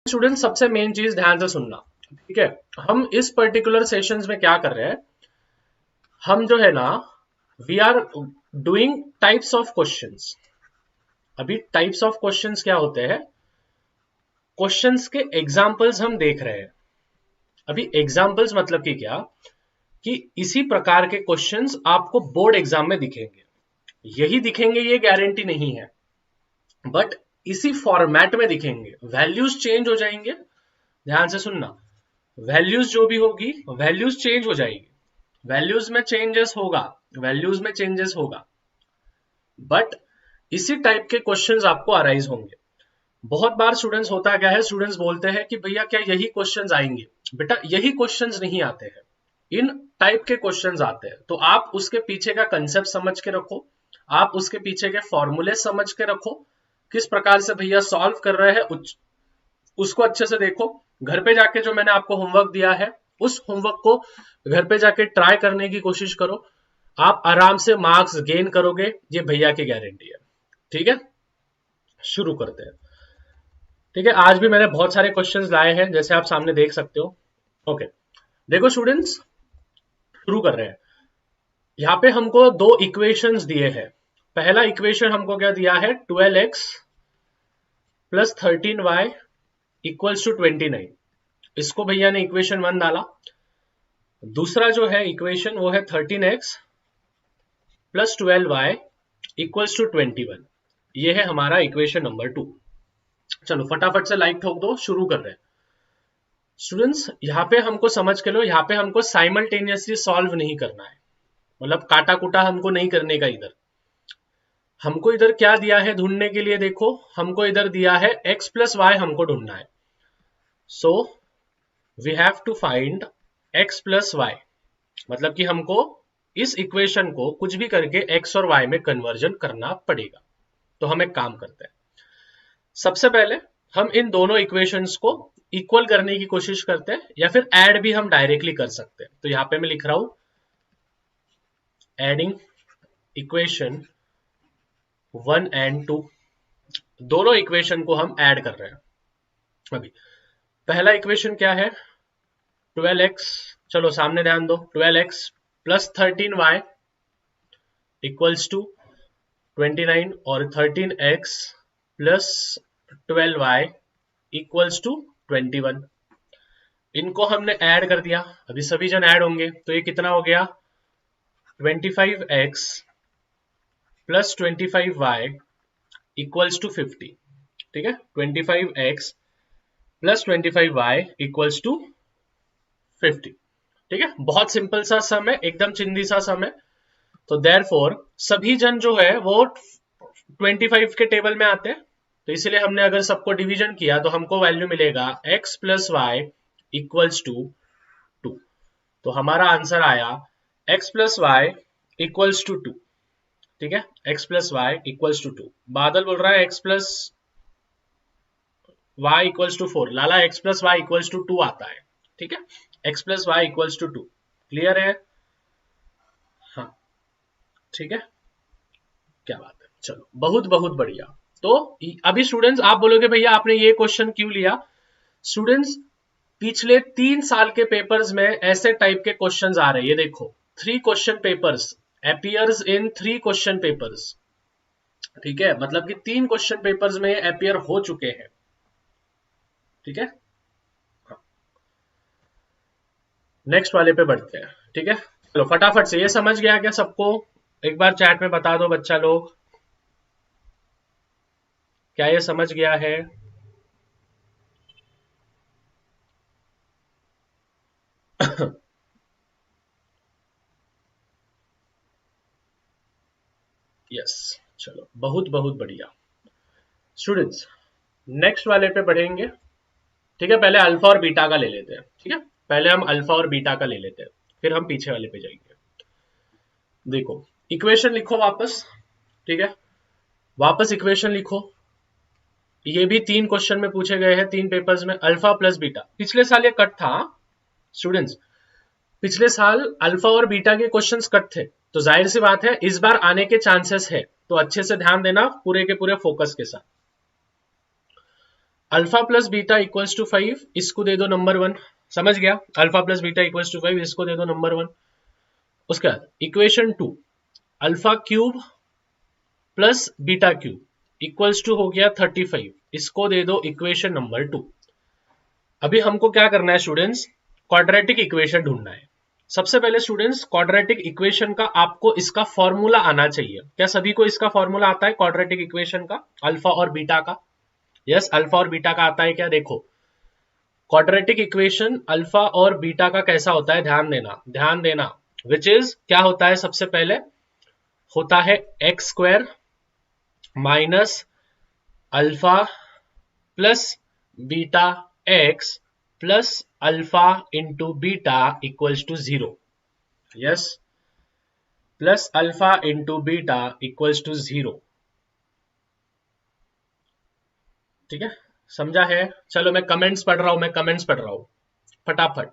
Student सबसे main चीज ध्यान से सुनना, ठीक है। हम इस पर्टिकुलर सेशंस में क्या कर रहे हैं, हम जो है ना, we are doing types of questions. अभी टाइप्स ऑफ क्वेश्चंस क्या होते हैं, क्वेश्चंस के एग्जांपल्स हम देख रहे हैं। अभी एग्जांपल्स मतलब कि क्या, कि इसी प्रकार के क्वेश्चंस आपको बोर्ड एग्जाम में दिखेंगे। यही दिखेंगे ये गारंटी नहीं है, बट इसी फॉर्मेट में दिखेंगे। वैल्यूज चेंज हो जाएंगे, ध्यान से सुनना। वैल्यूज जो भी होगी, वैल्यूज चेंज हो जाएगी, वैल्यूज में चेंजेस होगा, वैल्यूज में चेंजेस होगा, बट इसी टाइप के क्वेश्चंस आपको अराइज होंगे। बहुत बार स्टूडेंट्स होता क्या है, स्टूडेंट्स बोलते हैं कि भैया क्या यही क्वेश्चंस आएंगे। बेटा यही क्वेश्चंस नहीं आते हैं, इन टाइप के क्वेश्चंस आते हैं। तो आप उसके पीछे का कंसेप्ट समझ के रखो, आप उसके पीछे के फॉर्मूले समझ के रखो, किस प्रकार से भैया सॉल्व कर रहे हैं उसको अच्छे से देखो। घर पे जाके जो मैंने आपको होमवर्क दिया है, उस होमवर्क को घर पे जाके ट्राई करने की कोशिश करो। आप आराम से मार्क्स गेन करोगे, ये भैया की गारंटी है। ठीक है, शुरू करते हैं। ठीक है, आज भी मैंने बहुत सारे क्वेश्चंस लाए हैं, जैसे आप सामने देख सकते हो। ओके, देखो स्टूडेंट्स, शुरू कर रहे हैं। यहाँ पे हमको दो इक्वेशंस दिए हैं। पहला इक्वेशन हमको क्या दिया है, 12x plus 13y equals to 29। इसको भैया ने इक्वेशन 1 डाला। दूसरा जो है इक्वेशन वो है 13x plus 12y equals to 21। ये है हमारा इक्वेशन नंबर 2। चलो फटाफट से लाइक ठोक दो, शुरू कर रहे हैं। स्टूडेंट्स यहाँ पे हमको समझ के लो, यहाँ पे हमको साइमल्टेनियसली सॉल्व नहीं करना है, मतलब काटा कुटा हमको नहीं करने का। इधर हमको इधर क्या दिया है ढूंढने के लिए, देखो हमको इधर दिया है x प्लस वाई हमको ढूंढना है। So we have to find x plus y, मतलब कि हमको इस इक्वेशन को कुछ भी करके x और y में कन्वर्जन करना पड़ेगा। तो हम एक काम करते हैं, सबसे पहले हम इन दोनों इक्वेशंस को इक्वल करने की कोशिश करते हैं, या फिर ऐड भी हम डायरेक्टली कर सकते हैं। तो यहां पे मैं लिख रहा हूं एडिंग इक्वेशन 1 एंड 2। दोनों इक्वेशन को हम ऐड कर रहे हैं। अभी पहला इक्वेशन क्या है, 12x, चलो सामने ध्यान दो, 12x plus 13y equals to 29, और 13x plus 12y equals to 21। इनको हमने ऐड कर दिया, अभी सभी जन ऐड होंगे, तो ये कितना हो गया, 25x plus 25y equals to 50। ठीक है, 25x plus 25y equals to 50। ठीक है, बहुत सिंपल सा सम है, एकदम चिंदी सा सम है। तो देयरफॉर सभी जन जो है वो 25 के टेबल में आते हैं, तो इसलिए हमने अगर सबको डिवीजन किया तो हमको वैल्यू मिलेगा x plus y equals to 2। तो हमारा आंसर आया x plus y equals to 2। ठीक है, x plus y equals to 2। Badal बोल रहा है x plus y equals to 4। Lala x plus y equals to 2 आता है। ठीक है, x plus y equals to 2, clear है? हाँ, ठीक है, क्या बात है, चलो बहुत बहुत बढ़िया। तो अभी स्टूडेंट्स आप बोलोगे भैया आपने ये क्वेश्चन क्यों लिया। स्टूडेंट्स पिछले 3 साल के पेपर्स में ऐसे टाइप के क्वेश्चंस आ रहे हैं, ये देखो 3 क्वेश्चन पेपर्स अपीयर्स इन 3 क्वेश्चन पेपर्स। ठीक है, मतलब कि 3 क्वेश्चन पेपर्स में अपीयर हो चुके हैं। ठीक है, नेक्स्ट वाले पे बढ़ते हैं। ठीक है, चलो फटाफट से, ये समझ गया क्या सबको? एक बार चैट में बता दो बच्चा लोग, क्या ये समझ गया है? यस, चलो बहुत बहुत बढ़िया। स्टूडेंट्स नेक्स्ट वाले पे बढ़ेंगे। ठीक है, पहले अल्फा और बीटा का ले लेते हैं। ठीक है, पहले हम अल्फा और बीटा का ले लेते हैं, फिर हम पीछे वाले पे जाएंगे। देखो इक्वेशन लिखो वापस। ठीक है, वापस इक्वेशन लिखो। ये भी 3 क्वेश्चन में पूछे गए हैं, 3 पेपर्स में। अल्फा प्लस बीटा, पिछले साल ये कट था स्टूडेंट्स, पिछले साल अल्फा और बीटा के क्वेश्चंस कट थे, तो जाहिर सी बात है इस बार आने के चांसेस है। तो अच्छे से ध्यान देना, पूरे के पूरे फोकस के साथ। Alpha plus beta equals to 5, इसको दे दो नंबर 1। समझ गया? Alpha plus beta equals to 5, इसको दे दो नंबर 1। उसके बाद equation 2, alpha cube plus beta cube equals to हो गया 35, इसको दे दो इक्वेशन नंबर 2। अभी हमको क्या करना है स्टूडेंट्स? क्वाड्रेटिक इक्वेशन ढूंढना है। सबसे पहले स्टूडेंट्स क्वाड्रेटिक इक्वेशन का आपको इसका फॉर्मूला आना चाहिए। क्या सभी को इसका फॉर्मूला आता है क्वाड्रेटिक इक्वेशन का, अल्फा और बीटा का? यस, अल्फा और बीटा का आता है क्या? देखो क्वाड्रेटिक इक्वेशन अल्फा और बीटा का कैसा होता है, ध्यान देना ध्यान देना। विच इज क्या होता है? सबसे पहले होता है x square minus alpha plus beta x plus alpha into beta equals to 0। Yes, plus alpha into beta equals to 0। ठीक है, समझा है? चलो मैं कमेंट्स पढ़ रहा हूं फटाफट।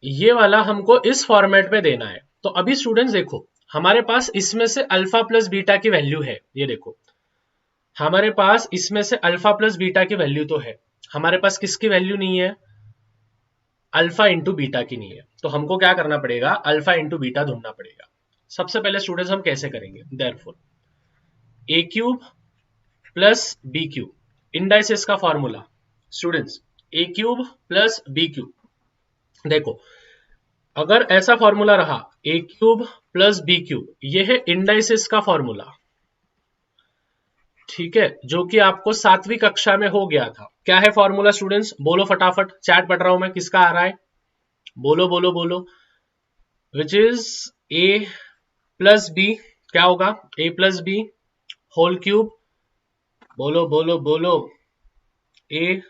ये वाला हमको इस फॉर्मेट में देना है। तो अभी स्टूडेंट्स देखो, हमारे पास इसमें से अल्फा प्लस बीटा की वैल्यू है। ये देखो हमारे पास इसमें से अल्फा प्लस बीटा की वैल्यू तो है, हमारे पास किसकी वैल्यू नहीं है? अल्फा इंटू बीटा की नहीं है। तो हमको क्या करना पड़ेगा? अल्फा इंटू बीटा ढूंढना पड़ेगा। सबसे पहले स्टूडेंट्स हम कैसे करेंगे? Therefore a cube plus b cube, indices का formula students, a cube plus b cube. देखो अगर ऐसा फॉर्मूला रहा a cube plus b cube, ये है इंडाइसेस का फॉर्मूला। ठीक है, जो कि आपको 7वीं कक्षा में हो गया था। क्या है फॉर्मूला स्टूडेंट्स? बोलो फटाफट, चैट पढ़ रहा हूं मैं, किसका आ रहा है? बोलो बोलो बोलो। Which is a plus b, क्या होगा? A plus b whole cube, बोलो बोलो बोलो। A,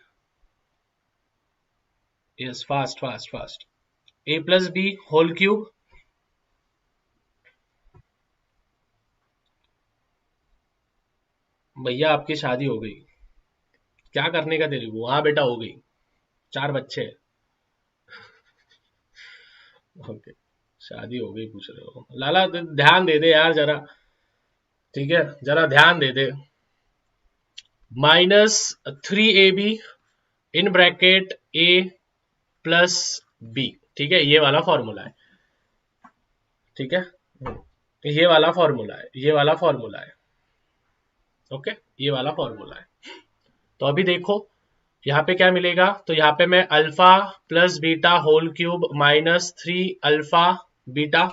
yes, fast fast fast. A plus b whole cube भैया आपकी शादी हो गई, क्या करने का तेरे को? हाँ बेटा हो गई, 4 बच्चे। ओके, शादी हो गई पूछ रहे हो? लाला ध्यान दे दे यार जरा, ठीक है, जरा ध्यान दे दे। -3ab in bracket a plus b, ठीक है, ये वाला फॉर्मूला है। ठीक है, ये वाला फॉर्मूला है, ये वाला फॉर्मूला है। ओके, ये वाला फॉर्मूला है। तो अभी देखो यहाँ पे क्या मिलेगा? तो यहाँ पे मैं alpha plus beta whole cube -3 alpha beta,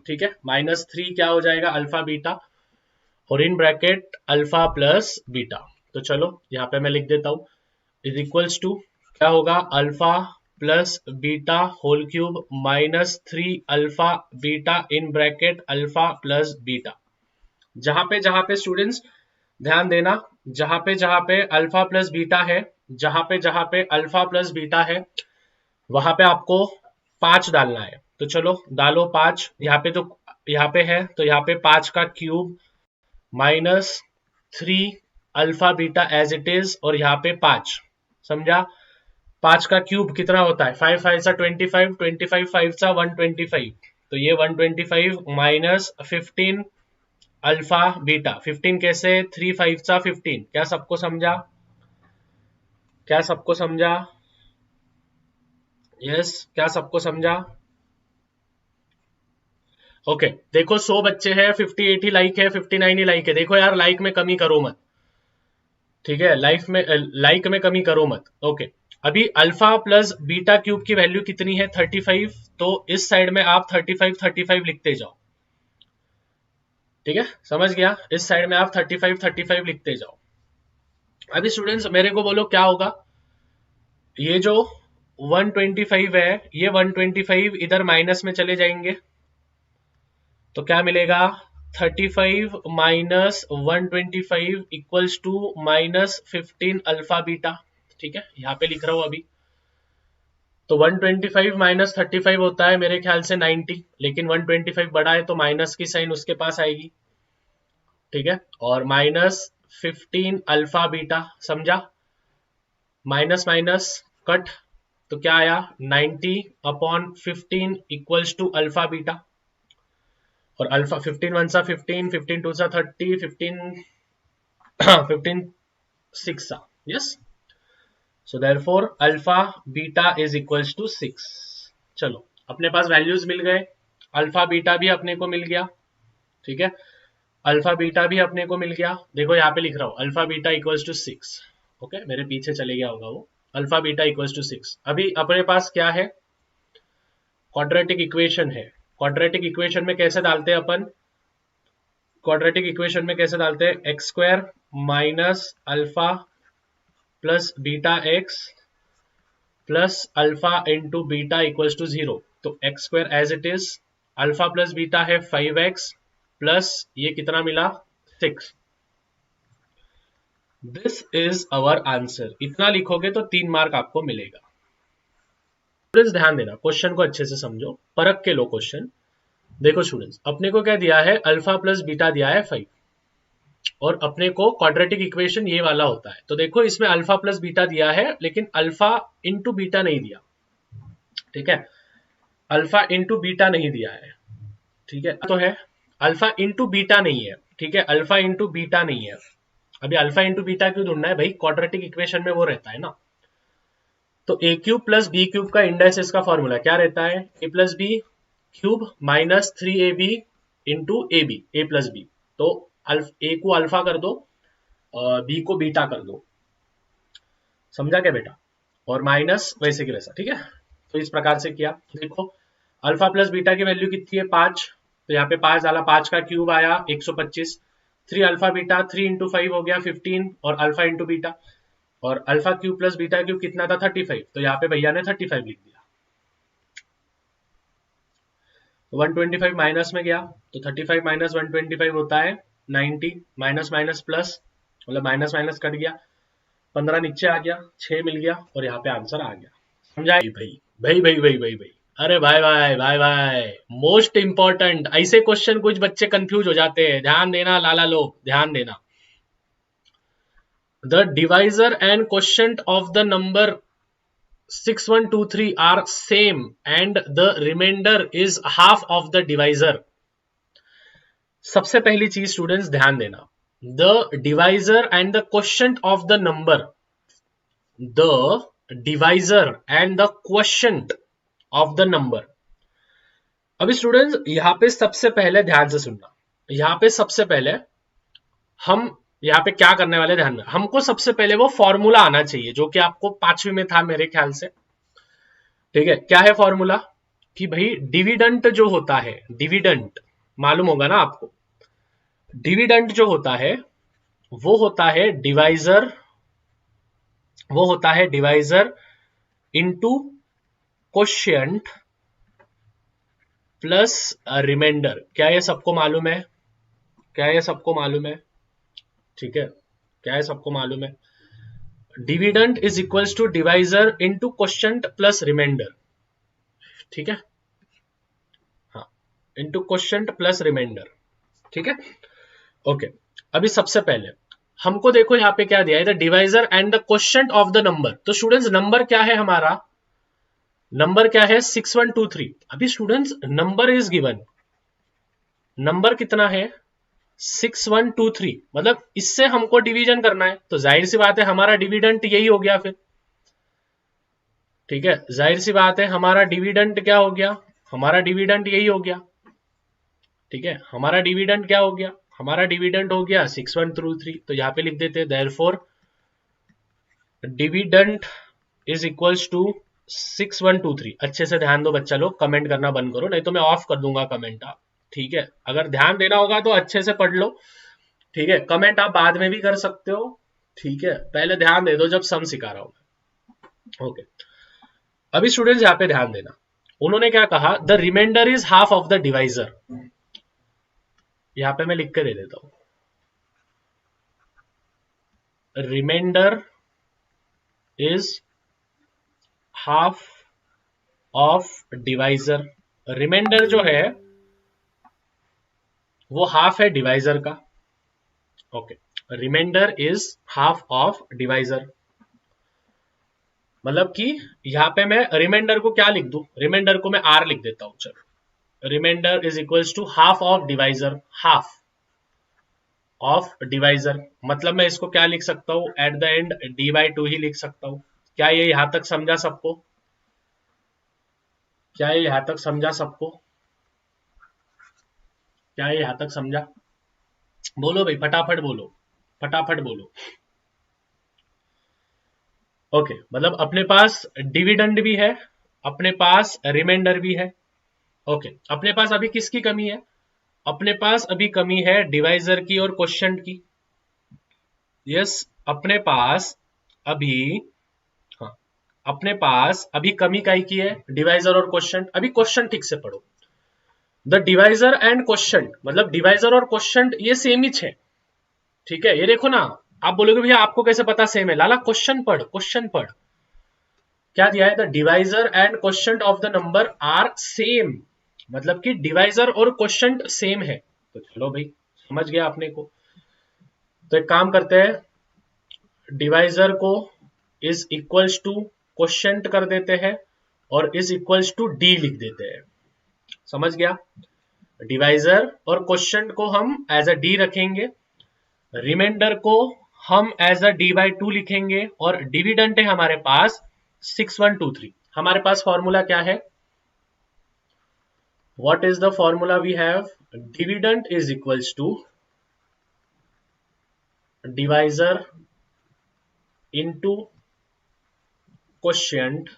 ठीक है, -3 क्या हो जाएगा? अल्फा बीटा, और in bracket alpha plus beta. तो चलो यहाँ पे मैं लिख देता हूं, इज इक्वल्स टू क्या होगा? Alpha plus beta whole cube -3 alpha beta in bracket alpha plus beta. जहां पे स्टूडेंट्स ध्यान देना, जहां पे अल्फा प्लस बीटा है, जहां पे अल्फा प्लस बीटा है, वहां पे आपको 5 डालना है। तो चलो डालो 5 यहाँ पे। तो यहाँ पे है, तो यहाँ पे 5 का cube -3 alpha beta as it is, और यहाँ पे 5, समझा? 5 का क्यूब कितना होता है? 5 5 सा 25, 25 5 सा 125। तो ये 125 -15 अल्फा बीटा। 15 कैसे? 3 5 सा 15। क्या सबको समझा? क्या सबको समझा? यस, क्या सबको समझा? ओके, देखो 100 बच्चे हैं, 58 ही लाइक है, 59 ही लाइक है। देखो यार लाइक में कमी करो मत, ठीक है, लाइक में कमी करो मत। ओके, अभी अल्फा प्लस बीटा क्यूब की वैल्यू कितनी है? 35। तो इस साइड में आप 35 35 लिखते जाओ, ठीक है, समझ गया? इस साइड में आप 35 35 लिखते जाओ। अभी स्टूडेंट्स मेरे को बोलो क्या होगा? ये जो 125 है, ये 125 इधर माइनस में चले जाएंगे, तो क्या मिलेगा? 35 minus 125 equals to -15 alpha beta. ठीक है, यहाँ पे लिख रहा हूं अभी। तो 125 माइनस 35 होता है मेरे ख्याल से 90, लेकिन 125 बड़ा है तो माइनस की साइन उसके पास आएगी, ठीक है, और -15 अल्फा बीटा, समझा? माइनस माइनस कट, तो क्या आया? 90/15 इक्वल्स टू अल्फा बीटा। और अल्फा 15 1 सा 15, 15 2 सा 30, 15 15 6 yes, so therefore alpha beta is equals to 6। चलो अपने पास वैल्यूज मिल गए, अल्फा बीटा भी अपने को मिल गया, ठीक है, अल्फा बीटा भी अपने को मिल गया। देखो यहाँ पे लिख रहा हूँ alpha beta equals to 6, okay, मेरे पीछे चले गया होगा वो, अल्फा बीटा इक्वल्स टू 6। अभी अपने पास क्या है, क्वाड्रेटिक इक्वेशन है। क्वाड्रेटिक इक्वेशन में कैसे डालते हैं अपन, क्वाड्रेटिक इक्वेशन में कैसे डालते हैं, x square minus alpha plus beta x plus alpha into beta equals to 0। तो x square as it is, alpha plus beta है 5x प्लस ये कितना मिला 6। This is our answer. इतना लिखोगे तो 3 मार्क आपको मिलेगा। स्टूडेंट्स ध्यान देना, क्वेश्चन को अच्छे से समझो, परख के लो क्वेश्चन। देखो स्टूडेंट्स, अपने को क्या दिया है, अल्फा प्लस बीटा दिया है 5, और अपने को क्वाड्रेटिक इक्वेशन ये वाला होता है। तो देखो इसमें अल्फा प्लस बीटा दिया है लेकिन अल्फा इंटू बीटा नहीं दिया, ठीक है, अल्फा इंटू बीटा नहीं दिया है, ठीक है, तो है अल्फा इंटू बीटा नहीं है, ठीक है, अल्फा इंटू बीटा नहीं है। अभी अल्फा इंटू बीटा क्यों ढूंढना है भाई, क्वाड्रेटिक इक्वेशन में वो रहता है ना। तो a cube plus b cube का इंडाइसिस का फॉर्मूला क्या रहता है, a plus b cube minus 3ab into a b, a plus b. तो ए को अल्फा कर दो, बी को बीटा कर दो, समझा क्या बेटा, और माइनस वैसे की वैसा, ठीक है। तो इस प्रकार से किया। देखो अल्फा प्लस बीटा की वैल्यू कितनी है 5, तो यहाँ पे 5 डाला, 5 का क्यूब आया 125, 3 अल्फा बीटा 3 इंटू 5 हो गया 15, और अल्फा इंटू बीटा, और alpha cube plus beta cube कितना था 35, तो यहाँ पे भैया ने 35 लिख दिया। 125 माइनस में गया तो 35 माइनस 125 होता है 90, माइनस माइनस प्लस, मतलब माइनस माइनस कट गया, 15 नीचे आ गया, 6 मिल गया, और यहाँ पे आंसर आ गया। समझा भाई, भाई भाई भाई भाई भाई, अरे भाई भाई भाई भाई, मोस्ट इंपॉर्टेंट। ऐसे क्वेश्चन कुछ बच्चे कंफ्यूज हो जाते हैं, ध्यान देना लाला लोग, ध्यान देना। The divisor and quotient of the number 6123 are same and the remainder is half of the divisor। सबसे पहली चीज स्टूडेंट्स ध्यान देना, the divisor and the quotient of the number, the divisor and the quotient of the number. अभी students यहां पे सबसे पहले ध्यान से सुनना, यहां पे सबसे पहले हम यहाँ पे क्या करने वाले, ध्यान में, हमको सबसे पहले वो फॉर्मूला आना चाहिए जो कि आपको 5वीं में था मेरे ख्याल से, ठीक है। क्या है फॉर्मूला, कि भाई डिविडेंट जो होता है, डिविडेंट मालूम होगा ना आपको, डिविडेंट जो होता है वो होता है डिवाइजर, वो होता है divisor into quotient plus remainder. क्या ये सबको मालूम है, क्या ये सबको मालूम है, ठीक है, क्या है सबको मालूम है, dividend is equals to divisor into quotient plus remainder, ठीक है, हाँ, इनटू क्वोशिएंट प्लस रिमाइंडर, ठीक है, ओके। अभी सबसे पहले हमको देखो यहाँ पे क्या दिया है, the divisor and the quotient of the number. तो स्टूडेंट्स नंबर क्या है हमारा, नंबर क्या है 6123। अभी students number is given, number कितना है 6123, मतलब इससे हमको डिवीजन करना है, तो जाहिर सी बात है हमारा डिविडेंट यही हो गया फिर, ठीक है, जाहिर सी बात है हमारा डिविडेंट क्या हो गया, हमारा डिविडेंट यही हो गया, ठीक है, हमारा डिविडेंट क्या हो गया, हमारा डिविडेंट हो गया 6123। तो यहाँ पे लिख देते हैं therefore dividend is equals to 6123। अच्छे से ध्यान दो बच्चा लोग, कमेंट करना बंद करो नहीं तो मैं ऑफ कर दूंगा कमेंट आप, ठीक है। अगर ध्यान देना होगा तो अच्छे से पढ़ लो, ठीक है, कमेंट आप बाद में भी कर सकते हो, ठीक है, पहले ध्यान दे दो जब सम सिखा रहा हूं, ओके। अभी स्टूडेंट्स यहाँ पे ध्यान देना, उन्होंने क्या कहा, the remainder is half of the divisor. यहां पे मैं लिख के दे देता हूं, remainder is half of divisor. Remainder जो है वो हाफ है डिवाइजर का, okay, remainder is half of divisor, मतलब कि यहां पे मैं रिमाइंडर को क्या लिख दूं, रिमाइंडर को मैं आर लिख देता हूं, चलो, remainder is equals to half of divisor, half, of divisor, मतलब मैं इसको क्या लिख सकता हूं, एट द एंड d/2 ही लिख सकता हूं। क्या ये यहां तक समझा सबको? क्या ये यहां तक समझा सबको? क्या ये यहां तक समझा? बोलो भाई, फटाफट बोलो, फटाफट बोलो। ओके, मतलब अपने पास डिविडेंड भी है, अपने पास रिमाइंडर भी है। ओके, अपने पास अभी किसकी कमी है? अपने पास अभी कमी है डिवाइजर की और क्वोशिएंट की। यस, अपने पास अभी, हाँ, अपने पास अभी कमी काई की है, डिवाइजर और क्वोशिएंट। अभी क्वेश्चन ठीक से पढ़ो। द डिवाइजर एंड क्वोशिएंट, मतलब डिवाइजर और क्वोशिएंट ये सेम ही है। ठीक है, ये देखो ना, आप बोलोगे भैया आपको कैसे पता सेम है? लाला क्वेश्चन पढ़, क्वेश्चन पढ़। क्या दिया है? The divisor and quotient of the number are same, मतलब कि डिवाइजर और क्वोशिएंट सेम है। तो चलो भाई, समझ गया आपने को। तो एक काम करते हैं, डिवाइजर को इज इक्वल्स टू क्वोशिएंट कर देते हैं और इज इक्वल्स टू डी लिख देते हैं। समझ गया? डिवाइजर और क्वोशिएंट को हम एज अ डी रखेंगे, रिमाइंडर को हम एज अ d/2 लिखेंगे, और डिविडेंड है हमारे पास 6123। हमारे पास फॉर्मूला क्या है? What is the formula we have? Dividend is equals to divisor into quotient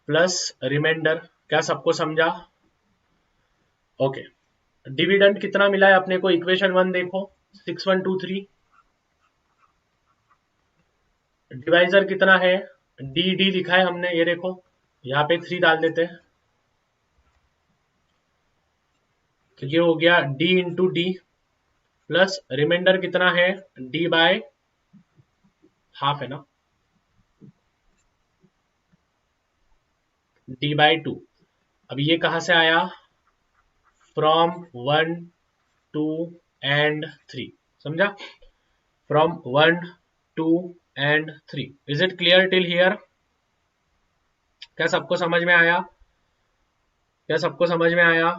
plus remainder. क्या सबको समझा? ओके, डिविडेंड कितना मिला है अपने को? इक्वेशन 1 देखो, 6123। डिवाइजर कितना है? डी लिखा है हमने, ये देखो, यहाँ पे 3 डाल देते हैं, तो ये हो गया d into d, plus remainder कितना है? d/2 है ना, d/2। अब ये कहां से आया? From 1 2 and 3। समझा? From 1 2 and 3। Is it clear till here? क्या सबको समझ में आया? क्या सबको समझ में आया?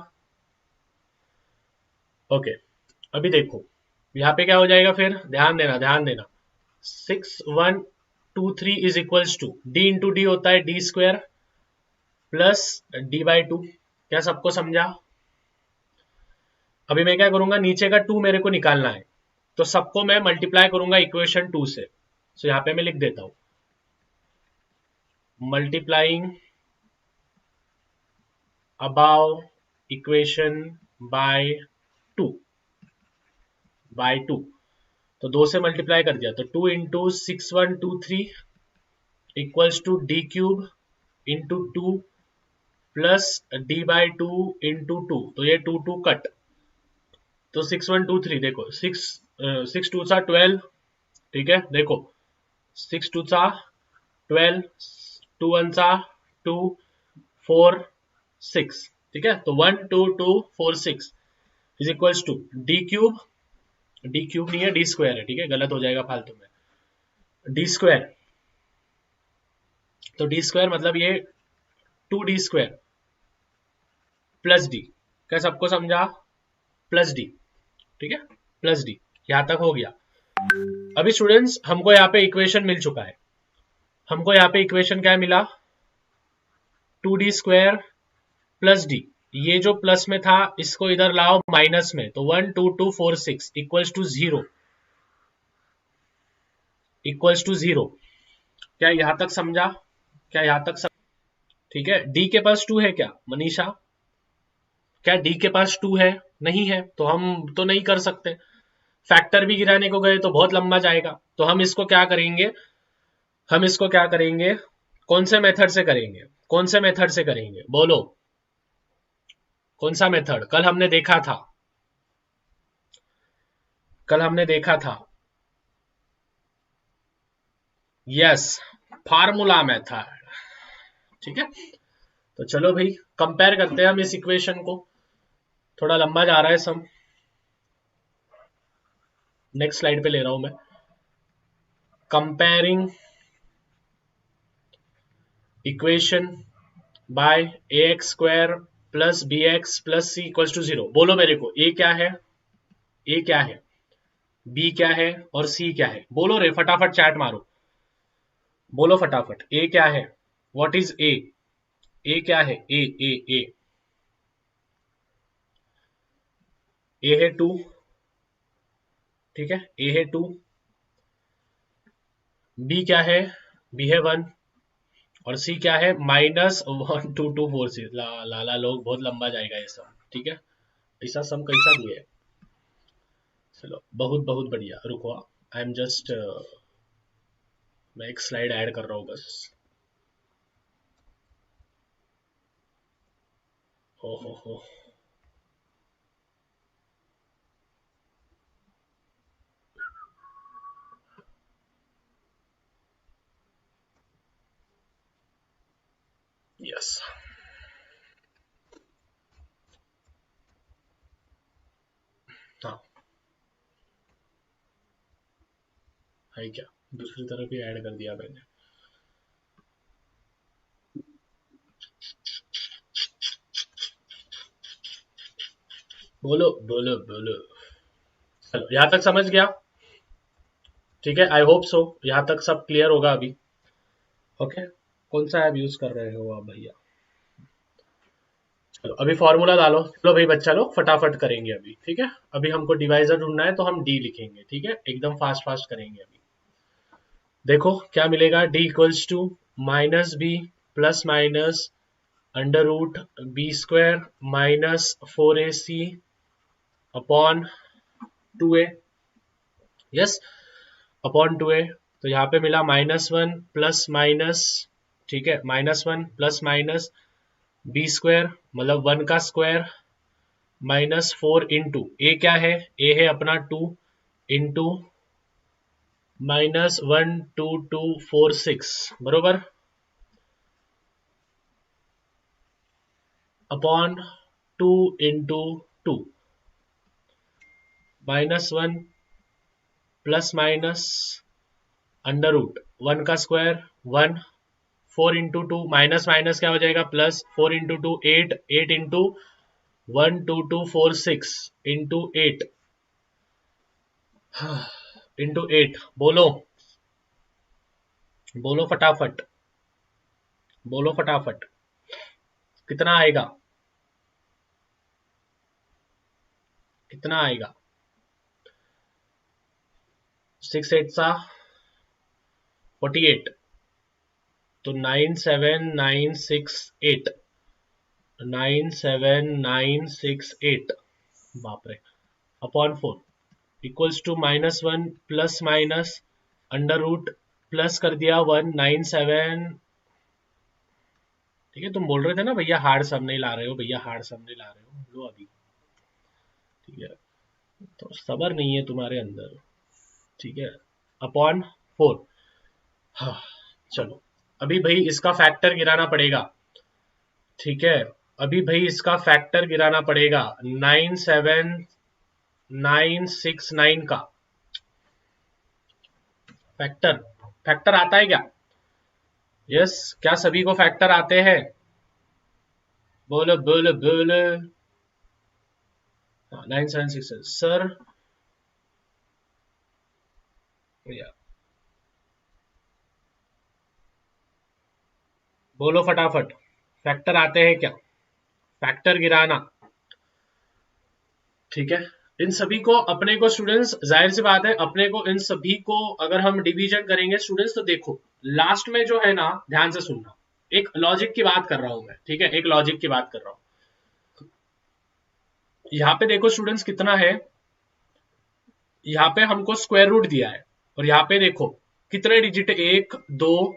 ओके, अभी देखो यहाँ पे क्या हो जाएगा, फिर ध्यान देना, ध्यान देना। 6123 is equals to d into d होता है d² प्लस d/2। क्या सबको समझा? अभी मैं क्या करूंगा, नीचे का 2 मेरे को निकालना है, तो सबको मैं मल्टीप्लाई करूंगा इक्वेशन 2 से। सो यहां पे मैं लिख देता हूं, multiplying above equation by 2 by 2। तो 2 से मल्टीप्लाई कर दिया, तो 2 into 6123 equals to d³ into 2 plus d/2 into 2। तो ये 2 कट, तो 6123 देखो, 6 2 सा 12। ठीक है, देखो 6 2 सा 12, 2 1 सा 2, 4 6। ठीक है, तो 1 2 2 4 6 इज इक्वल्स टू d³ नहीं है, d² है। ठीक है, गलत हो जाएगा फालतू में, d²। तो d² मतलब ये 2d² प्लस डी। क्या सबको समझा? Plus D. ठीक है, प्लस डी, यहां तक हो गया। अभी स्टूडेंट्स, हमको यहाँ पे इक्वेशन मिल चुका है। हमको यहाँ पे इक्वेशन क्या मिला? 2d² plus D. ये जो प्लस में था इसको इधर लाओ माइनस में, तो 1 2 2 4 6 इक्वल्स टू 0, इक्वल्स टू 0। क्या यहां तक समझा? क्या यहां तक ठीक है? डी के पास 2 है क्या मनीषा? क्या डी के पास 2 है? नहीं है, तो हम तो नहीं कर सकते। फैक्टर भी गिराने को गए तो बहुत लंबा जाएगा, तो हम इसको क्या करेंगे, हम इसको क्या करेंगे, कौन से मेथड से करेंगे? कौन से मेथड से करेंगे बोलो? कौन सा मेथड कल हमने देखा था? कल हमने देखा था, यस, फार्मूला मेथड। ठीक है, तो चलो भाई कंपेयर करते हैं हम इस इक्वेशन को। थोड़ा लंबा जा रहा है सम, नेक्स्ट स्लाइड पे ले रहा हूं मैं। Comparing equation by ax² plus bx plus c equals to 0। बोलो मेरे को, a क्या है? a क्या है? बी क्या है और सी क्या है? बोलो रे, फटाफट चैट मारो, बोलो फटाफट। ए क्या है? What is a? ए क्या है? ए ए ए ए है 2, ठीक है, ए है 2। बी क्या है? बी है 1। और सी क्या है? -1 2 2 4 6। लाला लोग बहुत लंबा जाएगा ये सब, ठीक है। ऐसा सम कैसा दिया है? चलो बहुत बहुत बढ़िया, रुको, आई एम जस्ट, मैं एक स्लाइड ऐड कर रहा हूँ बस। हो यस। हाँ, है क्या? दूसरी तरफ ही ऐड कर दिया मैंने। बोलो बोलो बोलो। चलो यहाँ तक समझ गया, ठीक है, आई होप सो यहाँ तक सब क्लियर होगा अभी। ओके, कौन सा ऐप यूज कर रहे हो आप भैया? चलो अभी फॉर्मूला डालो, चलो भाई बच्चा लोग फटाफट करेंगे अभी, ठीक है। अभी हमको डिवाइजर ढूंढना है तो हम डी लिखेंगे, ठीक है, एकदम फास्ट फास्ट करेंगे अभी। देखो क्या मिलेगा, d equals to -b plus minus √b² -4ac upon 2a। Yes, upon 2a। तो यहाँ पे मिला -1 प्लस माइनस, ठीक है, -1 प्लस माइनस b² मतलब 1 का स्क्वायर -4 इंटू ए क्या है? ए है अपना 2 इंटू -1 2 2 4 6 बरोबर, अपॉन 2 इंटू 2 -1 प्लस माइनस √1 का स्क्वायर 1, 4 इंटू 2 माइनस माइनस क्या हो जाएगा? Plus, 4 into 2 8, 8 into 1 2 2 4 6 into 8 into 8। बोलो बोलो फटाफट, बोलो फटाफट, कितना आएगा? कितना आएगा? 6 8 सा 48, तो 97968, 97968 बाप रे, upon 4 equals to -1 plus minus √ plus कर दिया 197। ठीक है, तुम बोल रहे थे ना भैया हार्ड सम नहीं ला रहे हो, भैया हार्ड सम नहीं ला रहे हो, लो अभी, ठीक है, तो सबर नहीं है तुम्हारे अंदर, ठीक है, अपॉन 4। हाँ, चलो अभी भाई इसका फैक्टर गिराना पड़ेगा, ठीक है, अभी भाई इसका फैक्टर गिराना पड़ेगा 97969 का फैक्टर। फैक्टर आता है क्या? यस, क्या सभी को फैक्टर आते हैं? बोलो बोलो बोलो। 976 सर, बोलो फटाफट, फैक्टर आते हैं क्या? फैक्टर गिराना, ठीक है। इन सभी को अपने को स्टूडेंट्स, जाहिर सी बात है अपने को इन सभी को अगर हम डिवीजन करेंगे स्टूडेंट्स, तो देखो लास्ट में जो है ना, ध्यान से सुनना, एक लॉजिक की बात कर रहा हूं मैं, ठीक है, एक लॉजिक की बात कर रहा हूं। यहाँ पे देखो स्टूडेंट्स कितना है, यहाँ पे हमको स्क्वायर रूट दिया है, और यहाँ पे देखो कितने डिजिट है, 1 2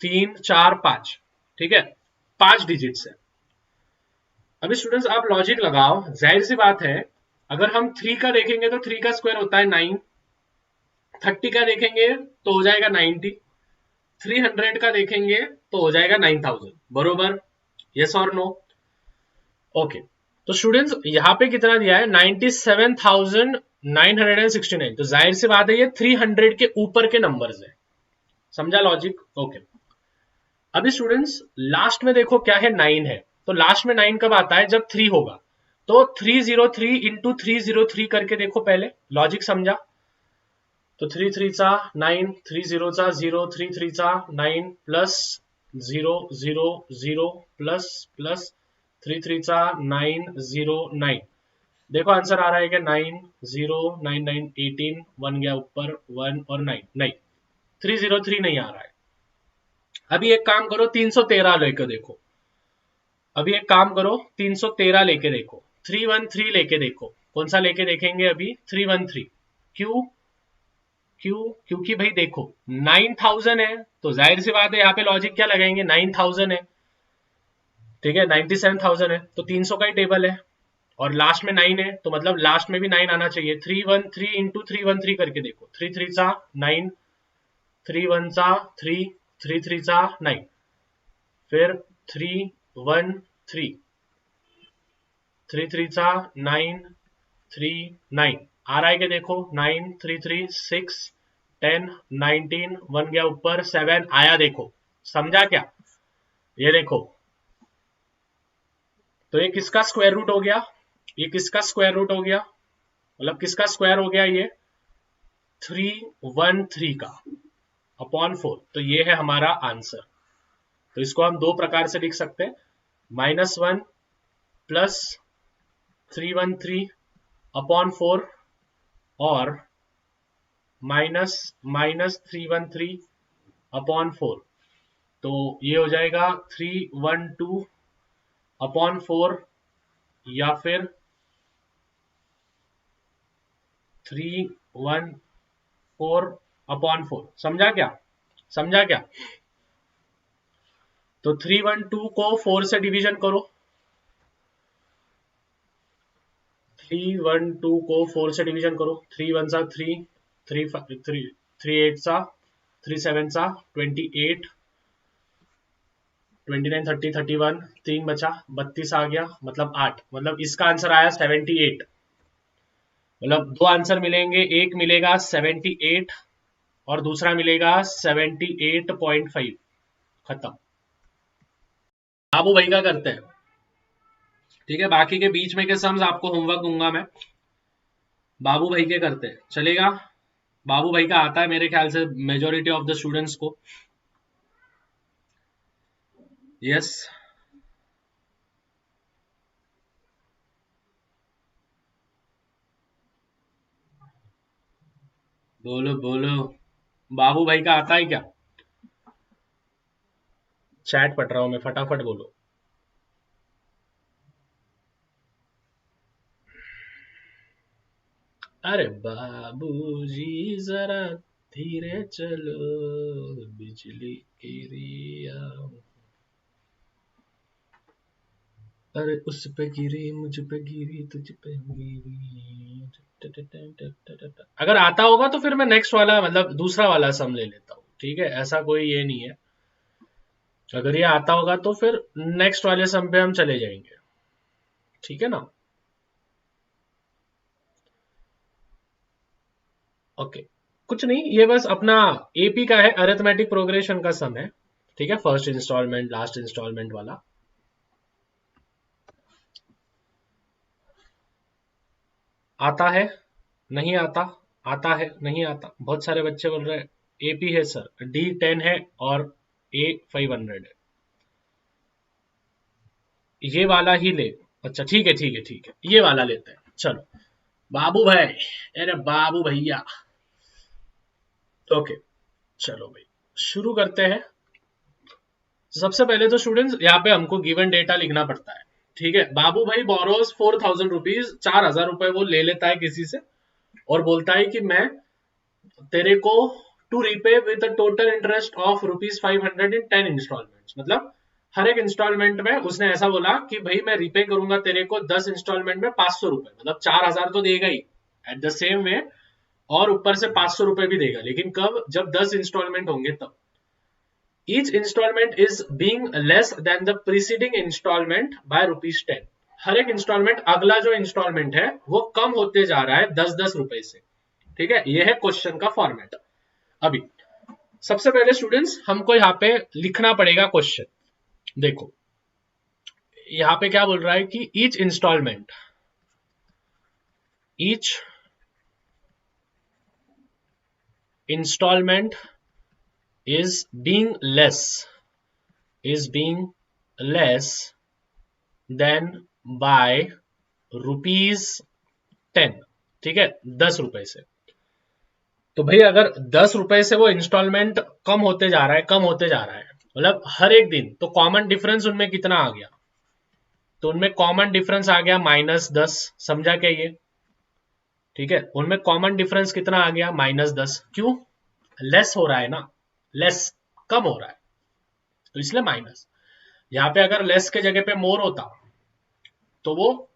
3 4 5, ठीक है, 5 डिजिट्स है। अभी स्टूडेंट्स आप लॉजिक लगाओ, जाहिर सी बात है अगर हम 3 का देखेंगे तो 3 का स्क्वायर होता है 9, 30 का देखेंगे तो हो जाएगा 90, 300 का देखेंगे तो हो जाएगा 9000 बरोबर, यस और नो? ओके, तो स्टूडेंट्स यहाँ पे कितना दिया है? 97,969। तो जाहिर सी बात है ये 300 के ऊपर के नंबर्स है, समझा लॉजिक? ओके, अभी स्टूडेंट्स लास्ट में देखो क्या है, 9 है, तो लास्ट में 9 कब आता है? जब 3 होगा, तो 303 इंटू 303 करके देखो, पहले लॉजिक समझा, तो 3 3 चा 9, 3 0 चा 0, 3 3 चा 9 प्लस 0 0 0 प्लस प्लस 3 3 चा 9 0 9। देखो आंसर आ रहा है कि 9 0 9 9 18, 1 गया ऊपर 1 और 9 नहीं 303 नहीं आ रहा है। अभी एक काम करो 313 लेके देखो, अभी एक काम करो 313 लेके देखो, 313 लेके देखो, कौन सा लेके देखेंगे अभी 313। क्यों क्यों? क्योंकि भाई देखो 9000 है तो जाहिर सी बात है यहाँ पे लॉजिक क्या लगाएंगे 9000 है, ठीक है 97000 है तो 300 का ही टेबल है और लास्ट में 9 है तो मतलब लास्ट में भी 9 आना चाहिए। 313 इंटू 313 करके देखो, 3 3 सा 9, 3 1 सा 3, 3 3 सा 9, फिर 3 1 3, 3 3 सा 9 3 9 आ रहा है कि देखो 9 3 3 6 10 19, 1 गया ऊपर 7 आया, देखो समझा क्या? ये देखो तो ये किसका स्क्वायर रूट हो गया, ये किसका स्क्वायर रूट हो गया, मतलब किसका स्क्वायर हो गया, ये 313 का अपॉन 4। तो ये है हमारा आंसर। तो इसको हम दो प्रकार से लिख सकते हैं, -1 प्लस 313 अपॉन 4 और माइनस 313 अपॉन 4। तो ये हो जाएगा 312 अपॉन 4 या फिर 314 अपॉन 4। समझा क्या? समझा क्या? तो 312 को 4 से डिवीजन करो, 312 को 4 से डिवीजन करो, 3 1 सा 3, 3 8 सा 3 7 सा 28, 29 30 31, 3 बचा 32 आ गया, मतलब 8, मतलब इसका आंसर आया 78। मतलब दो आंसर मिलेंगे, एक मिलेगा 78 और दूसरा मिलेगा 78.5। खत्म। बाबू भाई का करते हैं, ठीक है, बाकी के बीच में के सम्स आपको होमवर्क दूंगा मैं। बाबू भाई के करते हैं, चलेगा? बाबू भाई का आता है मेरे ख्याल से मेजोरिटी ऑफ द स्टूडेंट्स को। यस, बोलो बोलो, बाबू भाई का आता है क्या? चैट पढ़ रहा हूं मैं, फटाफट बोलो। अरे बाबूजी जरा धीरे चलो, बिजली गिरी अरे उस पे गिरी, मुझ पे गिरी, तुझ पे गिरी। अगर आता होगा तो फिर मैं नेक्स्ट वाला मतलब दूसरा वाला सम ले लेता हूँ, ठीक है, ऐसा कोई ये नहीं है। अगर ये आता होगा तो फिर नेक्स्ट वाले सम पे हम चले जाएंगे, ठीक है ना? ओके, कुछ नहीं, ये बस अपना एपी का है, अरिथमेटिक प्रोग्रेशन का सम है, ठीक है, फर्स्ट इंस्टॉलमेंट लास्ट इंस्टॉलमेंट वाला। आता है, नहीं आता, आता है, नहीं आता, बहुत सारे बच्चे बोल रहे हैं एपी है सर, D10 है और A500 है, ये वाला ही ले। अच्छा ठीक है ठीक है ठीक है, ये वाला लेते हैं, चलो बाबू भाई, अरे बाबू भैया। ओके, चलो भाई शुरू करते हैं। सबसे पहले तो स्टूडेंट्स यहाँ पे हमको गिवन डेटा लिखना पड़ता है, ठीक है। बाबू भाई बोरोज 4000 रुपीज, 4000 रुपए वो ले लेता है किसी से और बोलता है कि मैं तेरे को to repay with total interest of ₹500 in 10 installment. मतलब हर एक इंस्टॉलमेंट में उसने ऐसा बोला कि भाई मैं रीपे करूंगा तेरे को 10 इंस्टॉलमेंट में 500 रुपए, मतलब 4000 तो देगा ही एट द सेम वे, और ऊपर से 500 रुपए भी देगा, लेकिन कब? जब 10 इंस्टॉलमेंट होंगे तब। Each installment is being less than the preceding installment by ₹10। हर एक इंस्टॉलमेंट, अगला जो इंस्टॉलमेंट है वो कम होते जा रहा है 10-10 रुपए से, ठीक है। ये है क्वेश्चन का फॉर्मेट। अभी सबसे पहले स्टूडेंट्स हमको यहाँ पे लिखना पड़ेगा क्वेश्चन। देखो यहाँ पे क्या बोल रहा है कि each installment, each installment is being less than by ₹10, ठीक है, 10 रुपए से। तो भाई अगर 10 रुपए से वो इंस्टॉलमेंट कम होते जा रहा है, कम होते जा रहा है, मतलब हर एक दिन, तो कॉमन डिफरेंस उनमें कितना आ गया? तो उनमें कॉमन डिफरेंस आ गया -10। समझा क्या ये? ठीक है, उनमें कॉमन डिफरेंस कितना आ गया? -10। क्यों? लेस हो रहा है ना, लेस, कम हो रहा है, तो इसलिए माइनस। यहाँ पे अगर लेस के जगह पे मोर होता तो वो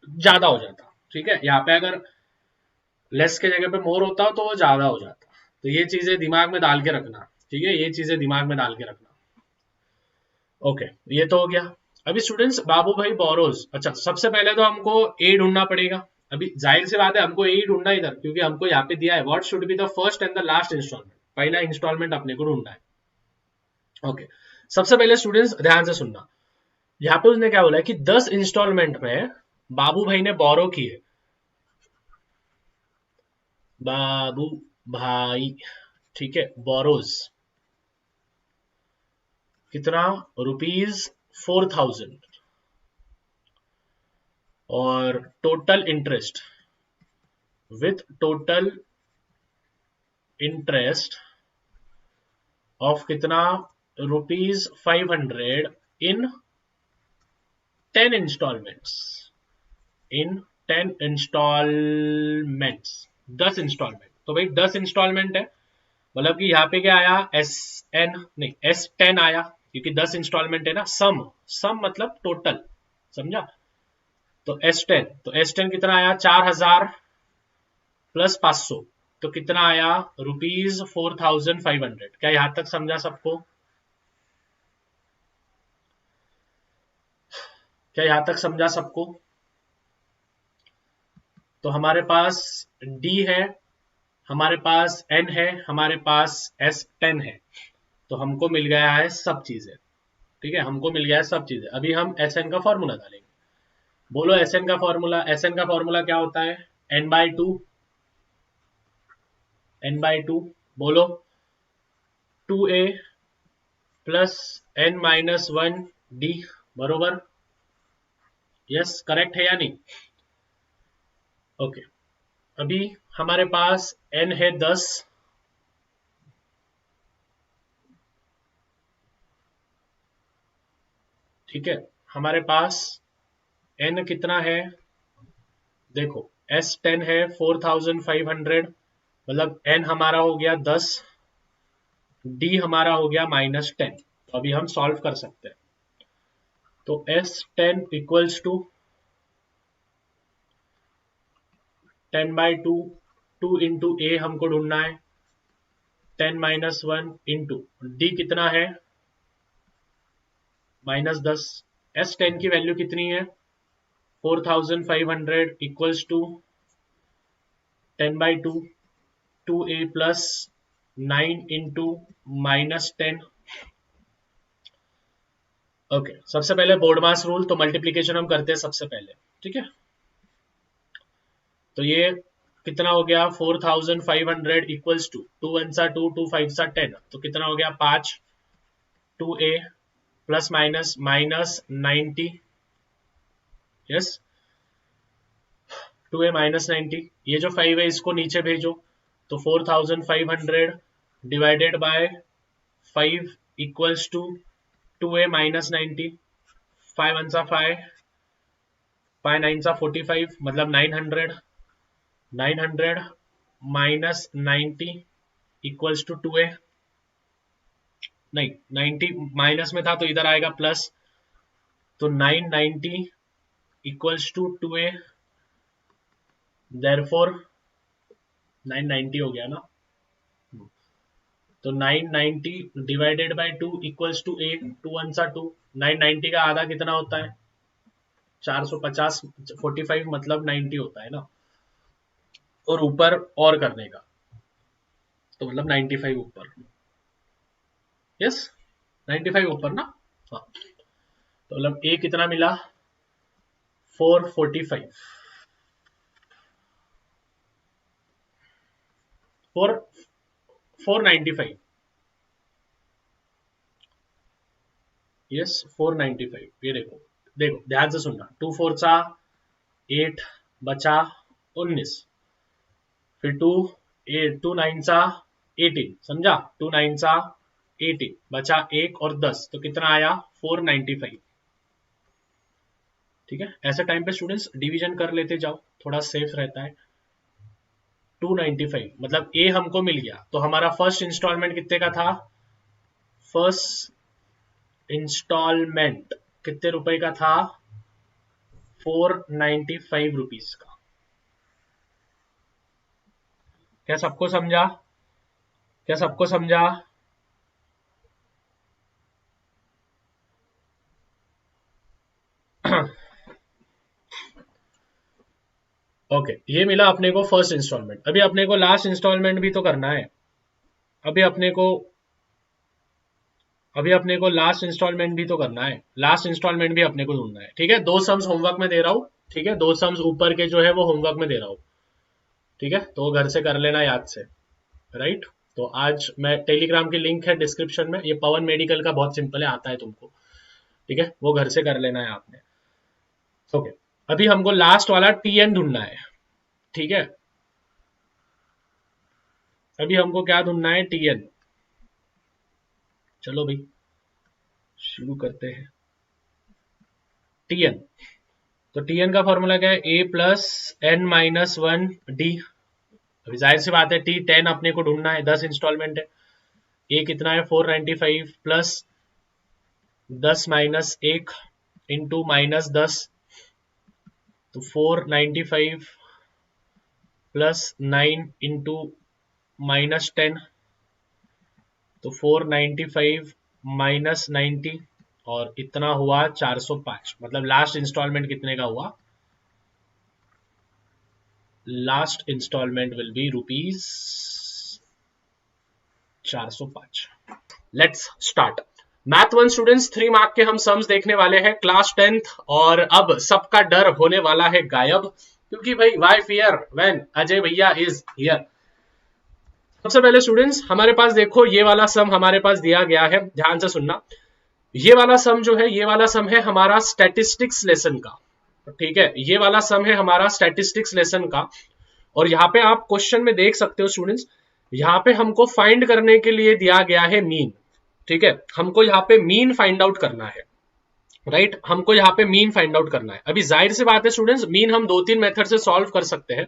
ज्यादा हो जाता। ठीक है, यहाँ पे अगर लेस के जगह पे मोर होता तो वो ज्यादा हो जाता। तो ये चीजें दिमाग में डाल के रखना। ठीक है, ये चीजें दिमाग में डाल के रखना। ओके, ये तो हो गया। अभी स्टूडेंट्स, बाबू भाई बोरोज, अच्छा सबसे पहले तो हमको ए ढूंढना पड़ेगा। अभी जाहिर सी बात है हमको ए ढूंढना इधर, क्योंकि हमको यहाँ पे दिया है what should be the first and the last installment. पहला इंस्टॉलमेंट अपने को ढूंढना है। ओके, सबसे पहले स्टूडेंट्स ध्यान से सुनना। यहाँ पे उसने क्या बोला है कि 10 इंस्टॉलमेंट में बाबू भाई ने बोरो किए, बाबू भाई, ठीक है, बोरोज कितना? ₹4000, और total interest, with total interest of कितना? ₹500 in 10 installments, in 10 installments, 10 instalment. तो भाई 10 इंस्टॉलमेंट है, मतलब कि यहाँ पे क्या आया? SN नहीं, S10 आया, क्योंकि 10 इंस्टॉलमेंट है ना। सम, सम मतलब टोटल, समझा? तो S10, तो S10 कितना आया? 4000 प्लस 500, तो कितना आया? ₹4500। क्या यहां तक समझा सबको? क्या यहां तक समझा सबको? तो हमारे पास D है, हमारे पास N है, हमारे पास S10 है, तो हमको मिल गया है सब चीजें। ठीक है, हमको मिल गया है सब चीजें। अभी हम SN का फॉर्मूला डालेंगे। बोलो SN का फॉर्मूला। SN का फॉर्मूला क्या होता है? n/2, n/2, बोलो 2a प्लस n-1 D, बरोबर? यस, करेक्ट है या नहीं? ओके, अभी हमारे पास n है 10, ठीक है, हमारे पास n कितना है? देखो, S10 है 4500, मतलब n हमारा हो गया 10, D हमारा हो गया -10। तो अभी हम सॉल्व कर सकते हैं। तो S10 इक्वल्स टू 10/2, 2 इंटू ए हमको ढूंढना है, 10-1 इंटू D कितना है? -10। S10 की वैल्यू कितनी है? 4500 equals to 10/2, 2a plus 9 into -10। Okay, सबसे पहले बोर्ड मास रूल, तो मल्टीप्लीकेशन हम करते हैं सबसे पहले। ठीक है, तो ये कितना हो गया? 4500 इक्वल्स टू 2 1 सा 2, 2 5 सा 10, तो कितना हो गया? 5, 2a plus minus -90, yes, 2a -90। ये जो 5 है इसको नीचे भेजो, तो 4500 divided by 5 equals to 2a -90, 5 1 सा 5, 5 9 सा 45, मतलब 900, 900 माइनस 90 इक्वल्स टू 2a, नहीं 90 माइनस में था तो इधर आएगा प्लस, तो 990 इक्वल्स टू 2a, देयरफॉर 990 हो गया ना। तो 990 divided by 2 equals to a, 2 1 सा 2, 990 का आधा कितना होता है? 450, 45 मतलब 90 होता है ना, और ऊपर और करने का, तो मतलब 95 ऊपर, यस, 95 ऊपर ना। हाँ, तो मतलब ए कितना मिला? 445, 495, यस 495। ये देखो देखो ध्यान से सुनना, 2 4 सा 8 बचा 19, फिर 2 9 सा 18, समझा, 2 9 सा 18 बचा 1 और 10, तो कितना आया 495। ठीक है, ऐसे टाइम पे स्टूडेंट्स डिवीजन कर लेते जाओ, थोड़ा सेफ रहता है। 295 मतलब ए हमको मिल गया, तो हमारा फर्स्ट इंस्टॉलमेंट कितने का था, फर्स्ट इंस्टॉलमेंट कितने रुपए का था, 495 रुपीज का। क्या सबको समझा, क्या सबको समझा? ओके ये मिला अपने को फर्स्ट इंस्टॉलमेंट। अभी अपने को लास्ट इंस्टॉलमेंट भी तो करना है। अभी अपने को लास्ट इंस्टॉलमेंट भी तो करना है, लास्ट इंस्टॉलमेंट भी अपने को ढूंढना है। ठीक है, 2 सम्स होमवर्क में दे रहा हूं, ठीक है, 2 सम्स ऊपर के जो है वो होमवर्क में दे रहा हूं, ठीक है, तो घर से कर लेना याद से, राइट। तो आज मैं टेलीग्राम की लिंक है डिस्क्रिप्शन में, ये पवन मेडिकल का बहुत सिंपल है, आता है तुमको, ठीक है, वो घर से कर लेना है आपने। ओके अभी हमको लास्ट वाला टीएन ढूंढना है, ठीक है, अभी हमको क्या ढूंढना है, टीएन। चलो भाई शुरू करते हैं। टीएन, तो टीएन का फॉर्मूला क्या है, a plus N minus 1 D. अभी जाहिर सी बात है टी 10 अपने को ढूंढना है, 10 इंस्टॉलमेंट है। ए कितना है 495 प्लस 10 माइनस 1 इंटू माइनस 10, तो 495 प्लस 9 इंटू माइनस 10, तो 495 माइनस 90 और इतना हुआ 405। मतलब लास्ट इंस्टॉलमेंट कितने का हुआ, last installment will be rupees 405। Let's start. Math 1 students 3 mark के हम सम्स देखने वाले हैं, क्लास 10th, और अब सबका डर होने वाला है गायब, क्योंकि भाई व्हाई फियर व्हेन अजय भैया इज हियर। सबसे पहले स्टूडेंट्स हमारे पास देखो ये वाला सम हमारे पास दिया गया है, ध्यान से सुनना। ये वाला सम जो है, ये वाला सम है हमारा स्टैटिस्टिक्स लेसन का, ठीक है, ये वाला सम है हमारा स्टैटिस्टिक्स लेसन का। और यहाँ पे आप क्वेश्चन में देख सकते हो स्टूडेंट्स, यहाँ पे हमको फाइंड करने के लिए दिया गया है मीन, ठीक है, हमको यहाँ पे मीन फाइंड आउट करना है, राइट, हमको यहाँ पे मीन फाइंड आउट करना है। अभी जाहिर सी बात है स्टूडेंट्स, मीन हम 2-3 मेथड से सॉल्व कर सकते हैं,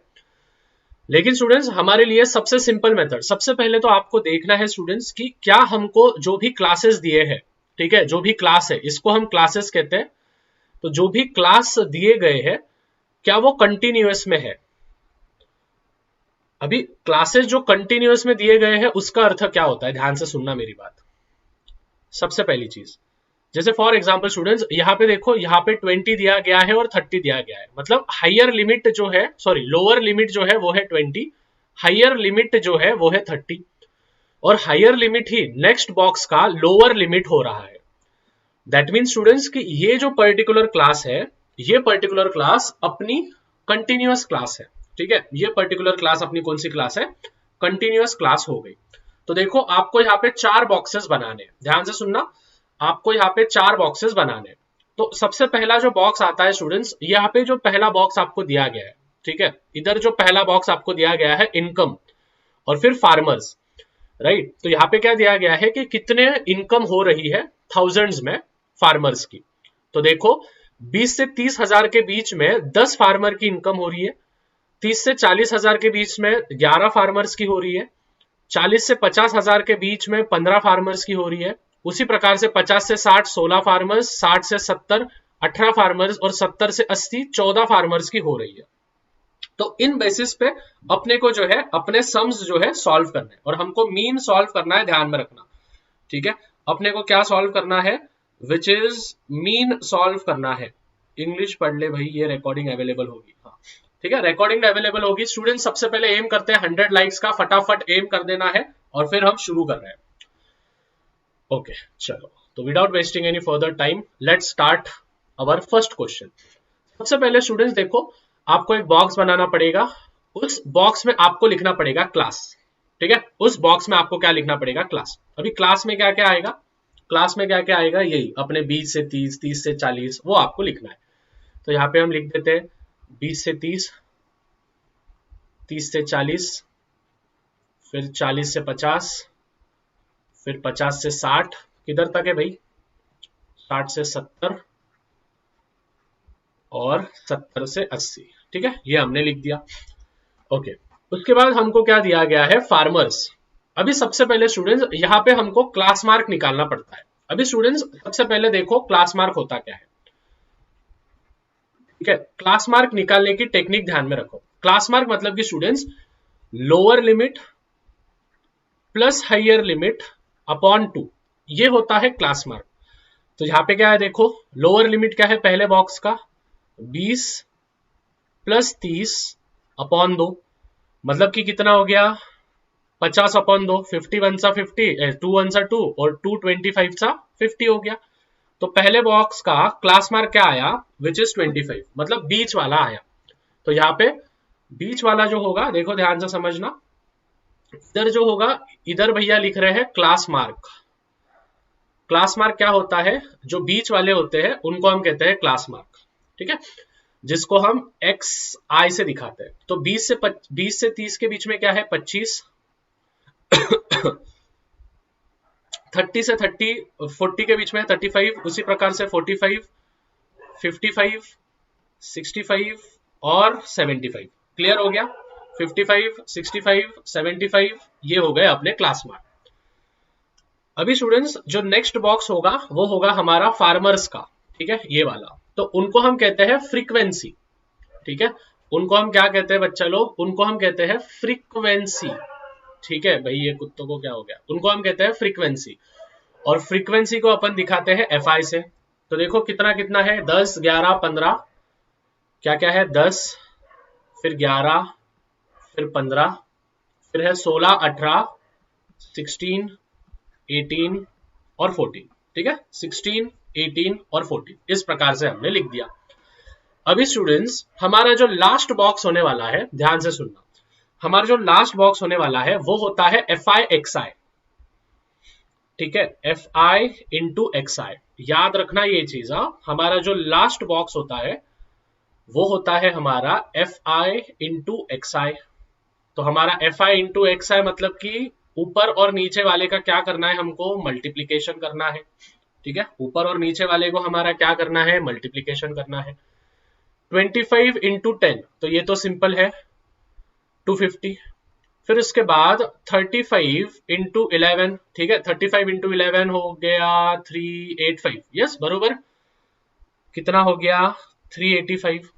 लेकिन स्टूडेंट्स हमारे लिए सबसे सिंपल मेथड, सबसे पहले तो आपको देखना है स्टूडेंट्स कि क्या हमको जो भी क्लासेस दिए हैं, ठीक है, जो भी क्लास है इसको हम क्लासेस कहते हैं, तो जो भी क्लास दिए गए हैं क्या वो कंटिन्यूअस में है। अभी क्लासेस जो कंटिन्यूअस में दिए गए हैं उसका अर्थ क्या होता है, ध्यान से सुनना मेरी बात। सबसे पहली चीज, जैसे फॉर एग्जांपल स्टूडेंट्स यहाँ पे देखो, यहाँ पे 20 दिया गया है और 30 दिया गया है, मतलब हायर लिमिट जो है, सॉरी लोअर लिमिट जो है वो है 20, हायर लिमिट जो है वो है 30, और हायर लिमिट ही नेक्स्ट बॉक्स का लोअर लिमिट हो रहा है। दैट मीन स्टूडेंट्स कि ये जो पर्टिकुलर क्लास है, ये पर्टिकुलर क्लास अपनी कंटिन्यूअस क्लास है, ठीक है, ये पर्टिकुलर क्लास अपनी कौन सी क्लास है, कंटिन्यूअस क्लास हो गई। तो देखो आपको यहाँ पे 4 बॉक्सेस बनाने, ध्यान से सुनना, आपको यहाँ पे 4 बॉक्सेस बनाने। तो सबसे पहला जो बॉक्स आता है स्टूडेंट्स, यहाँ पे जो पहला बॉक्स आपको दिया गया है, ठीक है, इधर जो पहला बॉक्स आपको दिया गया है इनकम और फिर फार्मर्स, राइट। तो यहाँ पे क्या दिया गया है कि कितने इनकम हो रही है थाउजेंड्स में फार्मर्स की। तो देखो 20 से 30 हजार के बीच में 10 फार्मर की इनकम हो रही है, 30 से 40 हजार के बीच में 11 फार्मर्स की हो रही है, 40 से 50 हजार के बीच में 15 फार्मर्स की हो रही है, उसी प्रकार से 50 से 60 16 फार्मर्स, 60 से 70 18 फार्मर्स और 70 से 80 14 फार्मर्स की हो रही है। तो इन बेसिस पे अपने को जो है अपने सम्स जो है सॉल्व करना है, और हमको मीन सॉल्व करना है, ध्यान में रखना, ठीक है, अपने को क्या सॉल्व करना है, विच इज मीन सॉल्व करना है। इंग्लिश पढ़ ले भाई, ये रिकॉर्डिंग अवेलेबल होगी, हाँ ठीक है, रिकॉर्डिंग अवेलेबल होगी। स्टूडेंट सबसे पहले एम करते हैं 100 लाइक्स का, फटाफट एम कर देना है और फिर हम शुरू कर रहे हैं। ओके चलो, तो without wasting any further time let's start our first question. सबसे पहले स्टूडेंट्स देखो, आपको एक बॉक्स बनाना पड़ेगा, उस बॉक्स में आपको लिखना पड़ेगा क्लास, ठीक है, उस बॉक्स में आपको क्या लिखना पड़ेगा, क्लास। अभी क्लास में क्या क्या आएगा, क्लास में क्या क्या आएगा, यही अपने 20 से 30, 30 से 40 वो आपको लिखना है। तो यहाँ पे हम लिख देते हैं 20 से 30, 30 से 40, फिर 40 से 50, फिर 50 से 60, किधर तक है भाई, 60 से 70 और 70 से 80। ठीक है, ये हमने लिख दिया। ओके, उसके बाद हमको क्या दिया गया है, फार्मर्स। अभी सबसे पहले स्टूडेंट्स यहाँ पे हमको क्लास मार्क निकालना पड़ता है। अभी स्टूडेंट्स सबसे पहले देखो क्लास मार्क होता क्या है। ठीक है, क्लास मार्क निकालने की टेक्निक ध्यान में रखो। क्लास मार्क मतलब कि students lower limit plus higher limit upon 2, ये होता है क्लास मार्क। तो यहाँ पे क्या है देखो, लोअर लिमिट क्या है पहले बॉक्स का, 20 प्लस 30 अपॉन 2, मतलब कि कितना हो गया, 50 अपॉन 2, 50 वन सा 50, 2 वन सा 2 और 2 25 सा 50 हो गया। तो पहले बॉक्स का क्लास मार्क क्या आया, विच इज 25, मतलब बीच वाला आया। तो यहाँ पे बीच वाला जो होगा, देखो ध्यान से समझना, इधर जो होगा, इधर भैया लिख रहे हैं क्लास मार्क। क्लास मार्क क्या होता है, जो बीच वाले होते हैं उनको हम कहते हैं क्लास मार्क। ठीक है, जिसको हम एक्स आई से दिखाते हैं। तो 20 से 30 के बीच में क्या है, 25, 30 से 40 के बीच में 35, उसी प्रकार से 45, 55, 65 और 75। क्लियर हो गया, 55, 65, 75 ये हो गए अपने क्लास मार्क। अभी स्टूडेंट्स जो नेक्स्ट बॉक्स होगा वो होगा हमारा फार्मर्स का। ठीक है, ये वाला, तो उनको हम कहते हैं फ्रीक्वेंसी। ठीक है, उनको हम क्या कहते हैं बच्चा लोग, उनको हम कहते हैं फ्रीक्वेंसी। ठीक है भाई, ये कुत्तों को क्या हो गया, उनको हम कहते हैं फ्रीक्वेंसी। और फ्रीक्वेंसी को अपन दिखाते हैं एफ आई से। तो देखो कितना कितना है, 10, 11, 15, क्या क्या है, 10, फिर 11, फिर 15, फिर है 16, 18, 16, 18 और 14। ठीक है, 16, 18 और 14, इस प्रकार से हमने लिख दिया। अभी स्टूडेंट्स हमारा जो लास्ट बॉक्स होने वाला है, ध्यान से सुनना, हमारा जो लास्ट बॉक्स होने वाला है वो होता है एफ आई एक्स आई। ठीक है, एफ आई इंटू एक्स आई, याद रखना ये चीज। हमारा जो लास्ट बॉक्स होता है वो होता है हमारा एफ आई इंटू एक्स आई। तो हमारा एफ आई इंटू एक्स आई मतलब कि ऊपर और नीचे वाले का क्या करना है, हमको मल्टीप्लीकेशन करना है। ठीक है, ऊपर और नीचे वाले को हमारा क्या करना है, मल्टीप्लीकेशन करना है। 25 इंटू 10, तो ये तो सिंपल है, 250। फिर उसके बाद 35 इंटू 11, ठीक है, 35 इंटू 11 हो गया 385, यस बरोबर, कितना हो गया 385।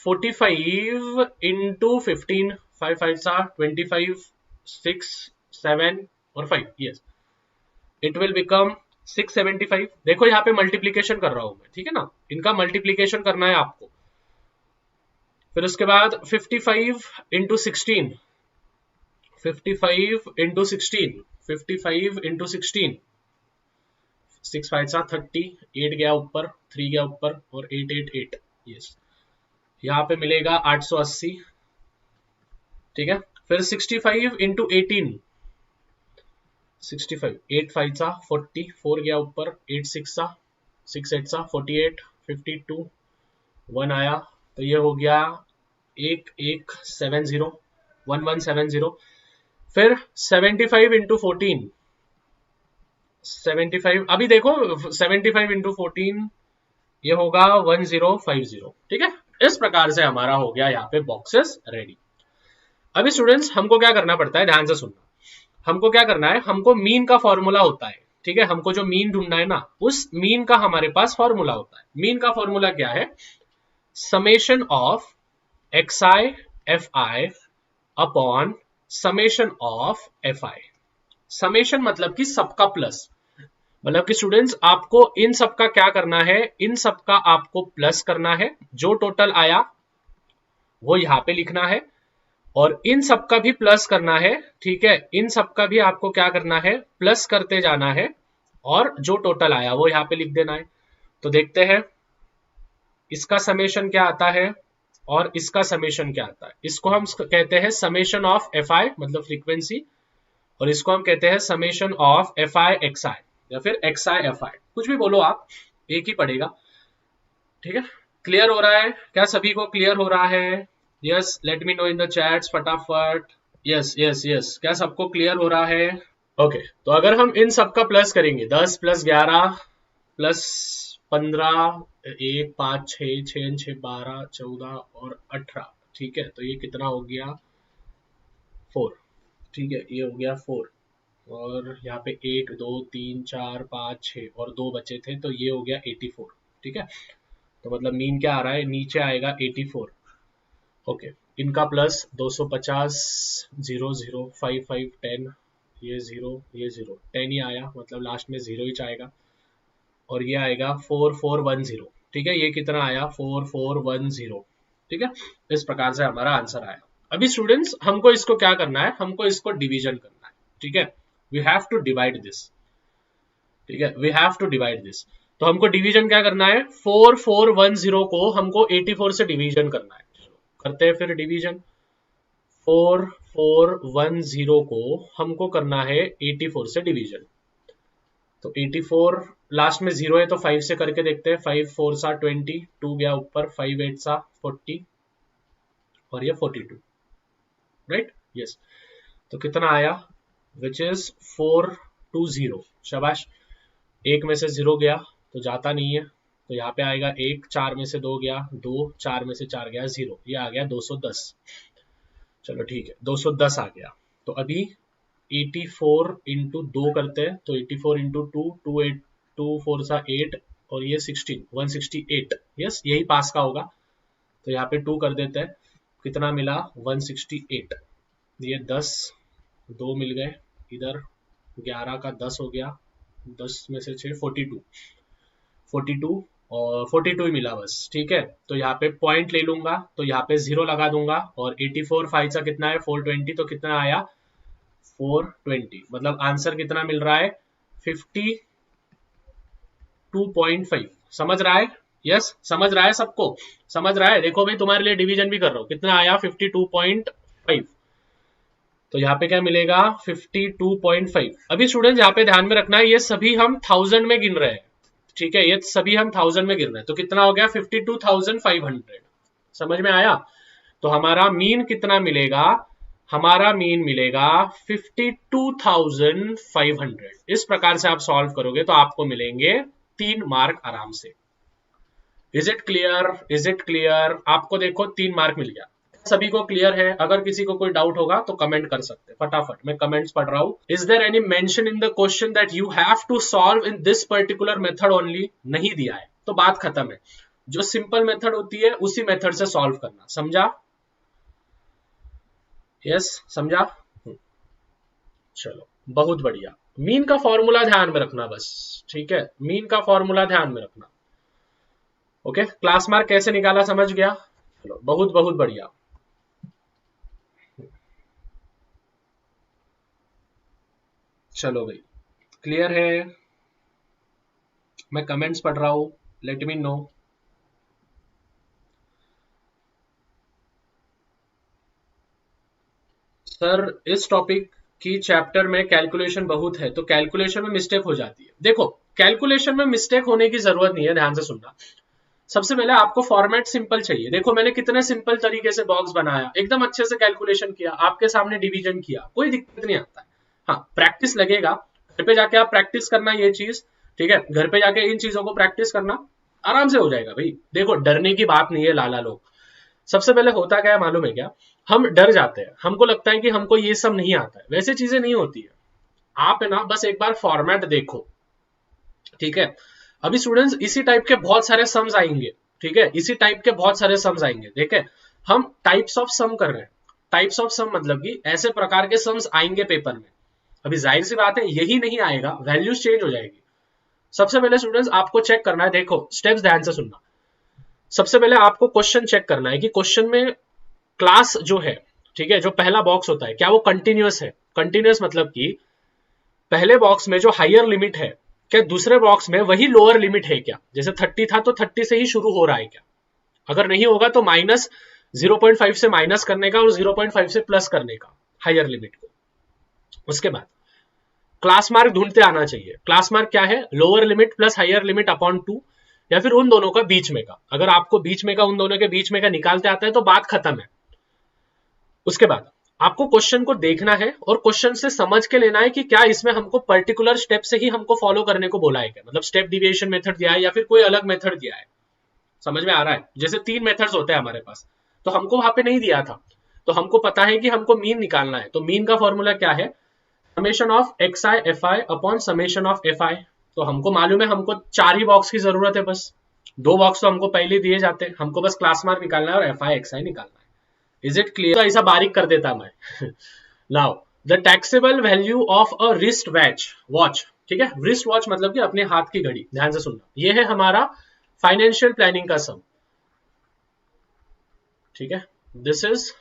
45 इंटू 15, 5 5 सा 25, 6 7 और 5, यस, इट विल बिकम 675। देखो यहाँ पे मल्टीप्लीकेशन कर रहा हूं मैं, ठीक है ना, इनका मल्टीप्लीकेशन करना है आपको। फिर उसके बाद 55 इंटू 16, 55 इंटू 16, 55 इंटू 16, 6 5 सा 30, 8 गया ऊपर, 3 गया ऊपर और 8 8 8, यस, यहाँ पे मिलेगा 880। ठीक है, फिर 65 इंटू 18, 65, 8 5 सा 40, 4 गया ऊपर, 8 6 सा 6 8 सा 48, 52, 1 आया, तो ये हो गया 1170, 1170। फिर 75 इंटू 14, 75, अभी देखो 75 इंटू 14 ये होगा 1050। ठीक है, इस प्रकार से हमारा हो गया यहाँ पे बॉक्सेस रेडी। अभी स्टूडेंट्स हमको क्या करना पड़ता है, ध्यान से सुनना, हमको क्या करना है, हमको मीन का फॉर्मूला होता है। ठीक है, हमको जो मीन ढूंढना है ना, उस मीन का हमारे पास फॉर्मूला होता है। मीन का फॉर्मूला क्या है, summation of x I F I upon summation of f I. Summation मतलब कि सबका प्लस, मतलब कि स्टूडेंट्स आपको इन सब का क्या करना है, इन सब का आपको प्लस करना है, जो टोटल आया वो यहां पे लिखना है, और इन सब का भी प्लस करना है। ठीक है, इन सब का भी आपको क्या करना है, प्लस करते जाना है, और जो टोटल आया वो यहां पे लिख देना है। तो देखते हैं इसका समेशन क्या आता है और इसका समेशन क्या आता है। इसको हम कहते हैं समेशन ऑफ एफ आई मतलब फ्रीक्वेंसी, और इसको हम कहते हैं summation of f i x i या फिर एक्स आई एफ आई, कुछ भी बोलो आप, एक ही पड़ेगा। ठीक है, क्लियर हो रहा है क्या? सभी को क्लियर हो रहा है? Yes, let me know in the chats फटाफट। यस यस यस, क्या सबको क्लियर हो रहा है? ओके, तो अगर हम इन सब का प्लस करेंगे 10 प्लस 11 प्लस 15 1 5 6 6 6 12 14 और 18, ठीक है, तो ये कितना हो गया 4। ठीक है, ये हो गया 4 और यहाँ पे 1 2 3 4 5 6 और 2 बचे थे, तो ये हो गया 84। ठीक है, तो मतलब मीन क्या आ रहा है, नीचे आएगा 84। ओके, इनका प्लस 250 0 0 5 5 10, ये 0 ये 0 10 ही आया, मतलब लास्ट में 0 ही आएगा और ये आएगा 4410। ठीक है, ये कितना आया 4410। ठीक है, इस प्रकार से हमारा आंसर आया। अभी स्टूडेंट्स हमको इसको क्या करना है, हमको इसको डिवीजन करना है। ठीक है, we have to divide this. ठीक है, we have to divide this, तो हमको डिवीजन क्या करना है, 4410 को हमको 84 से डिवीजन करना है। करते हैं फिर डिवीजन। 4410 को हमको करना है 84 से डिवीजन, तो 84 लास्ट में 0 है तो 5 से करके देखते हैं। 5 4 सा 20, 2 गया ऊपर, 5 8 सा 40 और ये 42, राइट? यस, तो कितना आया, विच इज 420। शाबाश, एक में से 0 गया तो जाता नहीं है, तो यहाँ पे आएगा 1, 4 में से 2 गया 2, 4 में से 4 गया 0, ये आ गया 210। चलो ठीक है, 210 आ गया। तो अभी 84 इंटू 2 करते हैं, तो 84 इंटू 2, 2 4 सा 8 और ये 16, 168। यस, यही पास का होगा, तो यहाँ पे 2 कर देते हैं, कितना मिला 168। ये 10 2 मिल गए, इधर 11 का 10 हो गया, 10 में से 6 42 और 42 ही मिला बस। ठीक है, तो यहाँ पे पॉइंट ले लूंगा, तो यहाँ पे 0 लगा दूंगा और 84 5 सा कितना है 420, तो कितना आया 420। मतलब आंसर कितना मिल रहा है 52.5। समझ रहा है? यस, समझ रहा है, सबको समझ रहा है? देखो भाई, तुम्हारे लिए डिवीजन भी कर रहा हूं, कितना आया 52.5। तो यहाँ पे क्या मिलेगा 52.5। अभी स्टूडेंट यहाँ पे ध्यान में रखना है, ये सभी हम 1000 में गिन रहे हैं। ठीक है, ये सभी हम 1000 में गिन रहे हैं, तो कितना हो गया 52,500। समझ में आया? तो हमारा मीन कितना मिलेगा, हमारा मीन मिलेगा 52,500। इस प्रकार से आप सॉल्व करोगे तो आपको मिलेंगे 3 मार्क आराम से। Is it clear? Is it clear? आपको देखो 3 मार्क मिल गया। सभी को क्लियर है? अगर किसी को कोई डाउट होगा तो कमेंट कर सकते हैं फटाफट, मैं कमेंट्स पढ़ रहा हूं। Is there any mention in the question that you have to solve in this particular method only? नहीं दिया है तो बात खत्म है। जो सिंपल मेथड होती है उसी मेथड से सॉल्व करना, समझा? यस, समझा? चलो बहुत बढ़िया। मीन का फॉर्मूला ध्यान में रखना बस, ठीक है, मीन का फॉर्मूला ध्यान में रखना। ओके, क्लास मार्क कैसे निकाला समझ गया? चलो बहुत बहुत बढ़िया। चलो भाई, क्लियर है? मैं कमेंट्स पढ़ रहा हूं, लेट मी नो। सर इस टॉपिक की चैप्टर में कैलकुलेशन बहुत है, तो कैलकुलेशन में मिस्टेक हो जाती है। देखो, कैलकुलेशन में मिस्टेक होने की जरूरत नहीं है, ध्यान से सुनना। सबसे पहले आपको फॉर्मेट सिंपल चाहिए। देखो मैंने कितने सिंपल तरीके से बॉक्स बनाया, एकदम अच्छे से कैलकुलेशन किया, आपके सामने डिवीजन किया, कोई दिक्कत नहीं आता है। हाँ, प्रैक्टिस लगेगा, घर पे जाके आप प्रैक्टिस करना ये चीज, ठीक है, घर पे जाके इन चीजों को प्रैक्टिस करना, आराम से हो जाएगा भाई। देखो डरने की बात नहीं है लाला लोग। सबसे पहले होता क्या है मालूम है क्या, हम डर जाते हैं, हमको लगता है कि हमको ये सब नहीं आता है। वैसे चीजें नहीं होती है, आप है ना बस एक बार फॉर्मेट देखो, ठीक है। अभी स्टूडेंट्स इसी टाइप के बहुत सारे सम्स आएंगे, ठीक है, इसी टाइप के बहुत सारे सम्स आएंगे। देखे, हम टाइप्स ऑफ सम कर रहे हैं। टाइप्स ऑफ सम मतलब कि ऐसे प्रकार के सम्स आएंगे पेपर में। अभी जाहिर सी बात है यही नहीं आएगा, वैल्यूज चेंज हो जाएगी। सबसे पहले स्टूडेंट्स आपको चेक करना है, देखो स्टेप्स ध्यान से सुनना। सबसे पहले आपको क्वेश्चन चेक करना है कि क्वेश्चन में क्लास जो है, ठीक है, जो पहला बॉक्स होता है क्या वो कंटिन्यूअस है। कंटिन्यूअस मतलब कि पहले बॉक्स में जो हायर लिमिट है, क्या दूसरे बॉक्स में वही लोअर लिमिट है क्या? जैसे 30 था तो 30 से ही शुरू हो रहा है क्या? अगर नहीं होगा तो माइनस 0.5 से माइनस करने का और 0.5 से प्लस करने का हायर लिमिट को। उसके बाद क्लास मार्क ढूंढते आना चाहिए। क्लास मार्क क्या है? Lower limit plus higher limit upon 2, या फिर उन दोनों का बीच में का। अगर आपको बीच में का, उन दोनों के बीच में का निकालते आता है तो बात खत्म है। उसके बाद आपको क्वेश्चन को देखना है और क्वेश्चन से समझ के लेना है कि क्या इसमें हमको पर्टिकुलर स्टेप से ही हमको फॉलो करने को बोला है क्या, मतलब स्टेप डिविएशन मेथड दिया है या फिर कोई अलग मेथड दिया है। समझ में आ रहा है? जैसे 3 मेथड्स होते हैं हमारे पास, तो हमको वहां पे नहीं दिया था, तो हमको पता है कि हमको मीन निकालना है। तो मीन का फॉर्मूला क्या है? Summation of x I F I upon summation of f i. तो हमको मालूम है हमको 4 ही बॉक्स की जरूरत है, बस 2 बॉक्स तो हमको पहले दिए जाते हैं, हमको बस क्लास मार्क निकालना है और एफ आई एक्स आई निकालना है। Is it clear? तो ऐसा बारीक कर देता मैं now the taxable value of a wrist watch, ठीक है, रिस्ट वॉच मतलब कि अपने हाथ की घड़ी, ध्यान से सुनना, ये है हमारा फाइनेंशियल प्लानिंग का सम, ठीक है, दिस इज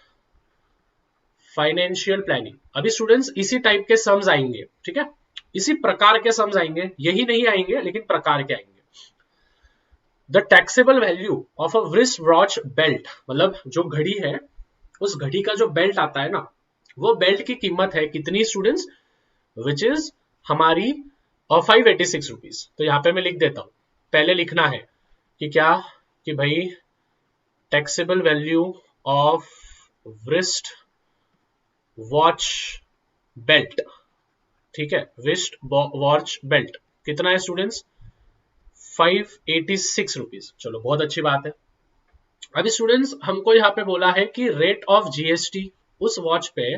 फाइनेंशियल प्लानिंग। अभी स्टूडेंट्स इसी टाइप के सम्स आएंगे, ठीक है, इसी प्रकार के सम्स आएंगे, यही नहीं आएंगे लेकिन प्रकार के आएंगे। The taxable value of a wrist watch belt, मतलब जो घड़ी है उस घड़ी का जो बेल्ट आता है ना, वो बेल्ट की कीमत है कितनी स्टूडेंट्स? विच इज हमारी 586 रुपीज। तो यहाँ पे मैं लिख देता हूं, पहले लिखना है कि क्या, कि भाई taxable value of wrist watch belt, ठीक है, रिस्ट वॉच बेल्ट कितना है स्टूडेंट्स? 586 रुपीज। चलो बहुत अच्छी बात है। अभी स्टूडेंट्स हमको यहाँ पे बोला है कि रेट ऑफ जीएसटी, उस वॉच पे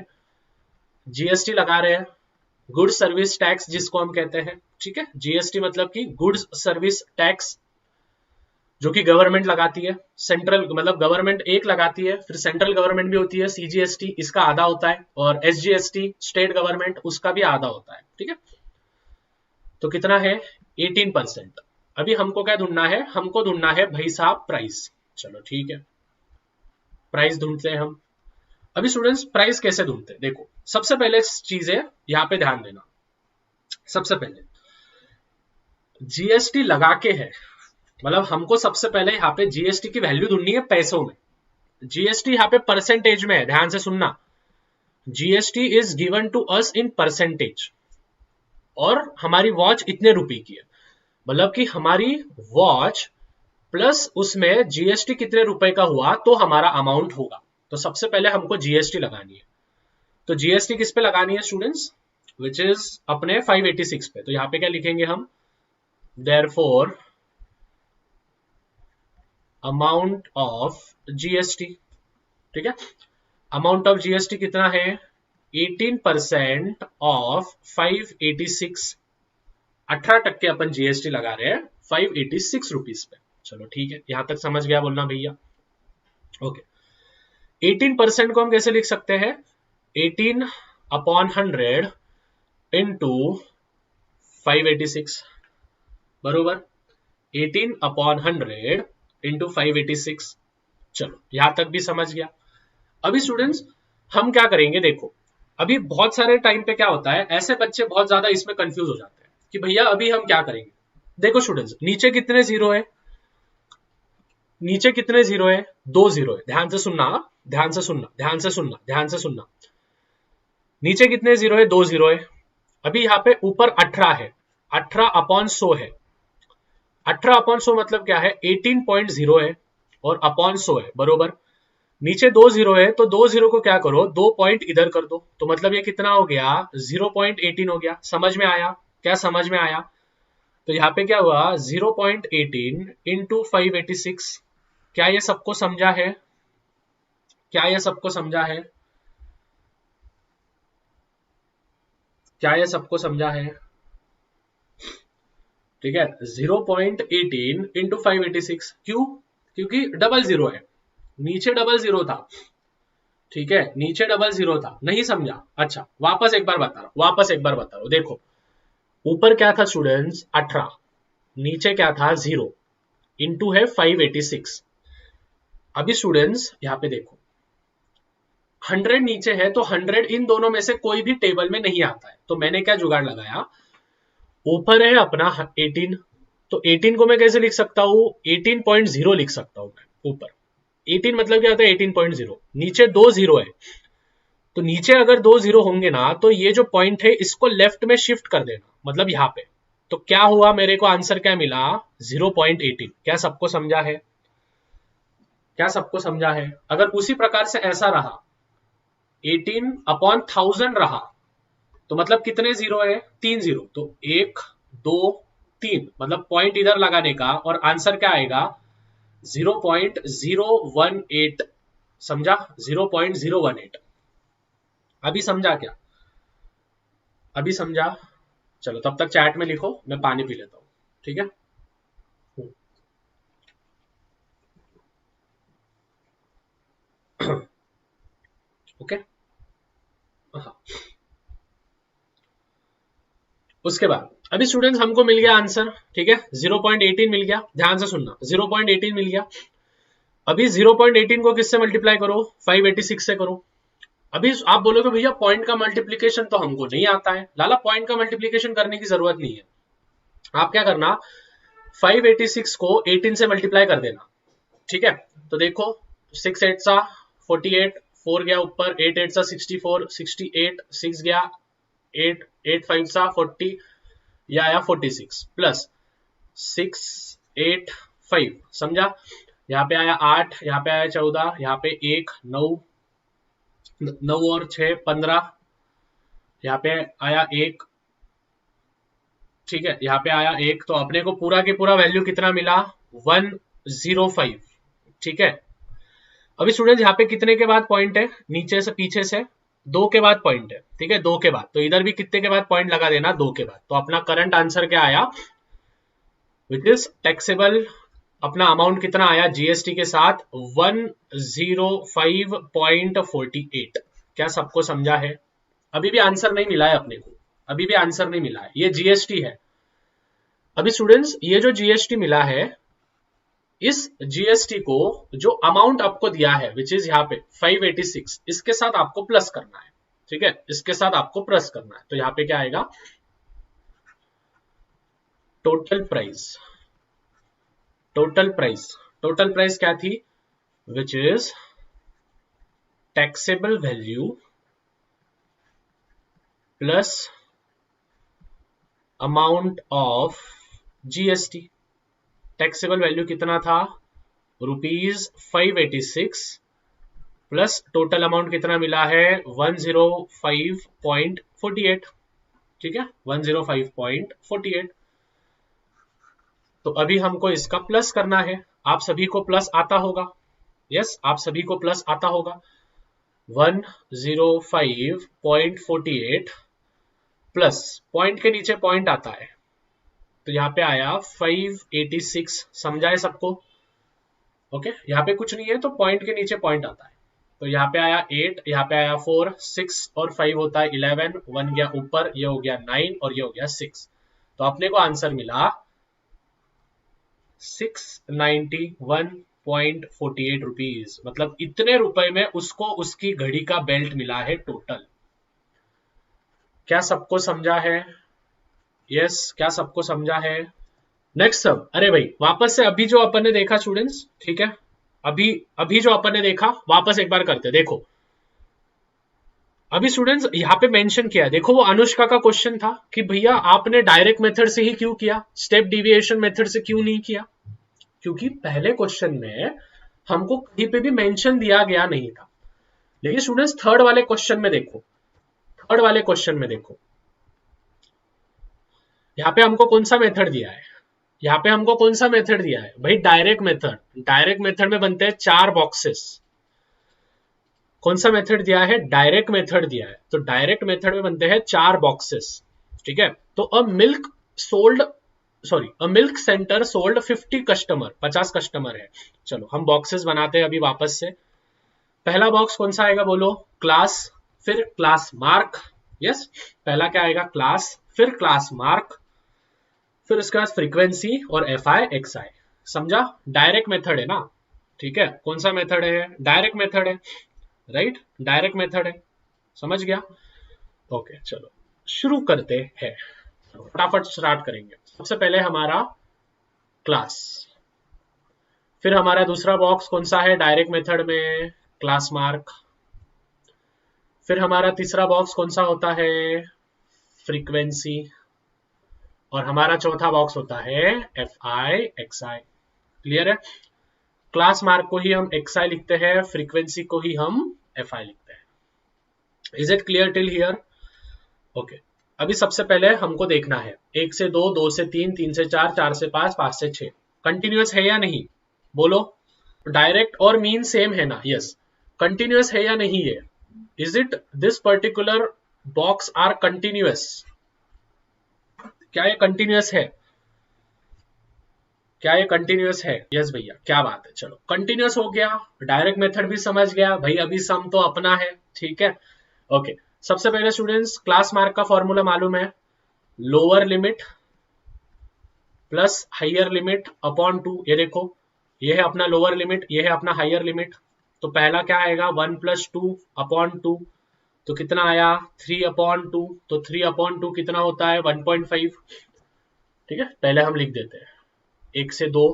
जीएसटी लगा रहे हैं, गुड्स सर्विस टैक्स जिसको हम कहते हैं, ठीक है, जीएसटी मतलब कि गुड्स सर्विस टैक्स, जो कि गवर्नमेंट लगाती है, सेंट्रल मतलब गवर्नमेंट एक लगाती है, फिर सेंट्रल गवर्नमेंट भी होती है, सीजीएसटी इसका आधा होता है, और एसजीएसटी स्टेट गवर्नमेंट उसका भी आधा होता है, ठीक है। तो कितना है? 18%। अभी हमको क्या ढूंढना है? हमको ढूंढना है भाई साहब प्राइस। चलो ठीक है, प्राइस ढूंढते हैं हम। अभी स्टूडेंट्स प्राइस कैसे ढूंढते हैं? देखो सबसे पहले चीजें यहाँ पे ध्यान देना, सबसे पहले जीएसटी लगा के है, मतलब हमको सबसे पहले यहाँ पे जीएसटी की वैल्यू ढूंढनी है पैसों में। जीएसटी यहाँ पे परसेंटेज में है, ध्यान से सुनना, GST is given to us in percentage, और हमारी वॉच इतने रुपए की है, मतलब कि हमारी वॉच प्लस उसमें जीएसटी कितने रुपए का हुआ तो हमारा अमाउंट होगा। तो सबसे पहले हमको जीएसटी लगानी है। तो जीएसटी किस पे लगानी है स्टूडेंट्स? विच इज अपने 586 पे। तो यहाँ पे क्या लिखेंगे हम? देयरफॉर अमाउंट ऑफ जीएसटी, ठीक है, अमाउंट ऑफ जीएसटी कितना है? 18% ऑफ 586, 18% अपन जीएसटी लगा रहे हैं 586 रुपीज पे। चलो ठीक है, यहां तक समझ गया बोलना भैया? ओके, 18% को हम कैसे लिख सकते हैं? 18 अपॉन 100 इंटू 586, बरोबर, 18 अपॉन 100 इंटू 586। चलो यहां तक भी समझ गया। अभी स्टूडेंट्स हम क्या करेंगे? देखो अभी बहुत सारे टाइम पे क्या होता है, ऐसे बच्चे बहुत ज्यादा इसमें कंफ्यूज हो जाते हैं कि भैया अभी हम क्या करेंगे। देखो स्टूडेंट्स नीचे कितने जीरो है? नीचे कितने जीरो है? 2 जीरो है, ध्यान से सुनना, ध्यान से सुनना, ध्यान से सुनना, ध्यान से सुनना। नीचे कितने जीरो है? 2 जीरो है। अभी यहाँ पे ऊपर 18 है, 18 अपॉन 100 है। 18 अपॉन 100 मतलब क्या है? 18.0 है और अपॉन 100 है, बरोबर। नीचे 2 जीरो है तो 2 जीरो को क्या करो? 2 पॉइंट इधर कर दो, तो मतलब ये कितना हो गया? 0.18 हो गया। समझ में आया? क्या समझ में आया? तो यहाँ पे क्या हुआ? 0.18 इंटू 586। क्या ये सबको समझा है? क्या ये सबको समझा है? क्या ये सबको समझा है? ठीक है, 0.18 इंटू 586, क्यों? क्योंकि डबल जीरो है, नीचे डबल जीरो था, ठीक है, नीचे डबल जीरो था। नहीं समझा? अच्छा वापस एक बार बता रहा हूं, वापस एक बार बता रहा हूं। देखो ऊपर क्या था स्टूडेंट्स? 18, नीचे क्या था? 0, इंटू है 586। अभी स्टूडेंट्स यहाँ पे देखो 100 नीचे है तो 100 इन दोनों में से कोई भी टेबल में नहीं आता है, तो मैंने क्या जुगाड़ लगाया? ऊपर है अपना 18, तो 18 को मैं कैसे लिख सकता हूं? 18.0 लिख सकता हूं मैं ऊपर। 18 मतलब क्या होता है? 18.0। नीचे 2 जीरो है तो नीचे अगर 2 जीरो होंगे ना तो ये जो पॉइंट है इसको लेफ्ट में शिफ्ट कर देना, मतलब यहाँ पे। तो क्या हुआ, मेरे को आंसर क्या मिला, 0.18। क्या सबको समझा है? क्या सबको समझा है? अगर उसी प्रकार से ऐसा रहा, 18/1000 रहा, तो मतलब कितने जीरो है, 3 जीरो। तो 1 2 3, मतलब पॉइंट इधर लगाने का और आंसर क्या आएगा, 0.018। समझा? 0.018। अभी समझा क्या? अभी समझा? चलो तब तक चैट में लिखो, मैं पानी पी लेता हूं, ठीक है? ओके। हाँ, उसके बाद अभी स्टूडेंट्स हमको मिल गया आंसर, ठीक है, 0.18 मिल गया। ध्यान से सुनना, 0.18 मिल गया। अभी 0.18 को किससे मल्टीप्लाई करो, 586 से करो। अभी आप बोलोगे भैया पॉइंट का मल्टीप्लीकेशन तो हमको नहीं आता है। लाला, पॉइंट का मल्टीप्लीकेशन करने की जरूरत नहीं है। आप क्या करना, 586 को 18 से मल्टीप्लाई कर देना, ठीक है? तो देखो, 6 8 सा 48, 4 गया ऊपर, 8 8 सा 64, 68, 6 गया, 8 8 5 सा 40, या आया 46 प्लस 6 8 5। समझा? यहाँ पे आया 8, यहाँ पे आया 14, यहाँ पे 1 9, 9 और 6 15, यहाँ पे आया 1, ठीक है, यहाँ पे आया 1। तो अपने को पूरा के पूरा वैल्यू कितना मिला, 105, ठीक है। अभी स्टूडेंट यहाँ पे कितने के बाद पॉइंट है, नीचे से पीछे से 2 के बाद पॉइंट है, ठीक है, 2 के बाद। तो इधर भी कितने के बाद पॉइंट लगा देना, 2 के बाद। तो अपना करंट आंसर क्या आया, विच इज टैक्सेबल, अपना अमाउंट कितना आया जीएसटी के साथ, 105.48। क्या सबको समझा है? अभी भी आंसर नहीं मिला है अपने को, अभी भी आंसर नहीं मिला है, ये जीएसटी है। अभी स्टूडेंट्स ये जो जीएसटी मिला है, इस जीएसटी को जो अमाउंट आपको दिया है विच इज यहाँ पे 586, इसके साथ आपको प्लस करना है, ठीक है, इसके साथ आपको प्लस करना है। तो यहाँ पे क्या आएगा, total price. Total price, total price क्या थी, which is taxable value plus amount of GST. Taxable value कितना था, ₹586 प्लस टोटल अमाउंट कितना मिला है, 105.48, ठीक है, 105.48। तो अभी हमको इसका प्लस करना है। आप सभी को प्लस आता होगा, यस, आप सभी को प्लस आता होगा। 105.48 प्लस पॉइंट के नीचे पॉइंट आता है, तो यहाँ पे आया 586। समझा है सबको? ओके, यहाँ पे कुछ नहीं है तो पॉइंट के नीचे पॉइंट आता है। तो यहाँ पे आया 8, यहाँ पे आया 4, 6 और 5 होता है 11, 1 गया ऊपर, ये हो गया 9 और ये हो गया 6। तो अपने को आंसर मिला 691.48 रुपीज, मतलब इतने रुपए में उसको उसकी घड़ी का बेल्ट मिला है टोटल। क्या सबको समझा है? यस, क्या सबको समझा है? नेक्स्ट सब, अरे भाई वापस से अभी जो अपन ने देखा स्टूडेंट्स, ठीक है, अभी अभी जो अपन ने देखा वापस एक बार करते, देखो। अभी स्टूडेंट्स यहाँ पे मेंशन किया है, देखो वो अनुष्का का क्वेश्चन था कि भैया आपने डायरेक्ट मेथड से ही क्यों किया, स्टेप डिविएशन मेथड से क्यों नहीं किया? क्योंकि पहले क्वेश्चन में हमको कहीं पे भी मेंशन दिया गया नहीं था। लेकिन स्टूडेंट्स थर्ड वाले क्वेश्चन में देखो, थर्ड वाले क्वेश्चन में देखो, यहाँ पे हमको कौन सा मेथड दिया है, यहाँ पे हमको कौन सा मेथड दिया है भाई, डायरेक्ट मेथड। डायरेक्ट मेथड में बनते हैं 4 बॉक्सेस। कौन सा मेथड दिया है, डायरेक्ट मेथड दिया है। तो डायरेक्ट मेथड में बनते हैं 4 बॉक्सेस, ठीक है। तो a milk sold, sorry, a milk centre sold 50 customer, 50 customer है। चलो हम बॉक्सेस बनाते हैं अभी वापस से। पहला बॉक्स कौन सा आएगा बोलो, क्लास, फिर क्लास मार्क। यस, पहला क्या आएगा, क्लास, फिर क्लास मार्क, फिर उसके बाद फ्रीक्वेंसी और FI/XI। समझा? डायरेक्ट मेथड है ना, ठीक है। कौन सा मेथड है, डायरेक्ट मेथड है, राइट, डायरेक्ट मेथड है। समझ गया? ओके, चलो शुरू करते हैं, फटाफट स्टार्ट करेंगे। सबसे पहले हमारा क्लास, फिर हमारा दूसरा बॉक्स कौन सा है डायरेक्ट मेथड में, क्लास मार्क, फिर हमारा तीसरा बॉक्स कौन सा होता है, फ्रीक्वेंसी, और हमारा चौथा बॉक्स होता है F i x I. Clear है? क्लास मार्क को ही हम एक्स आई लिखते हैं, फ्रीक्वेंसी को ही हम एफ आई लिखते हैं। Is it clear till here? Okay, अभी सबसे पहले हमको देखना है 1 से 2, 2 से 3, 3 से 4, 4 से 5, 5 से 6 कंटिन्यूअस है या नहीं, बोलो। डायरेक्ट और मीन सेम है ना? यस। कंटिन्यूअस है या नहीं है? Is it this particular box are continuous? क्या ये कंटिन्यूअस है? क्या ये कंटिन्यूअस है? यस भैया, क्या बात है। चलो कंटिन्यूअस हो गया, डायरेक्ट मेथड भी समझ गया भाई, अभी सम तो अपना है, ठीक है। ओके, सबसे पहले स्टूडेंट्स क्लास मार्क का फॉर्मूला मालूम है, lower limit plus higher limit upon 2। ये देखो, ये है अपना लोअर लिमिट, ये है अपना हायर लिमिट। तो पहला क्या आएगा, 1 + 2 अपॉन 2, तो कितना आया 3 अपॉन 2। तो 3 अपॉन 2 कितना होता है 1.5। ठीक है, पहले हम लिख देते हैं 1 से 2,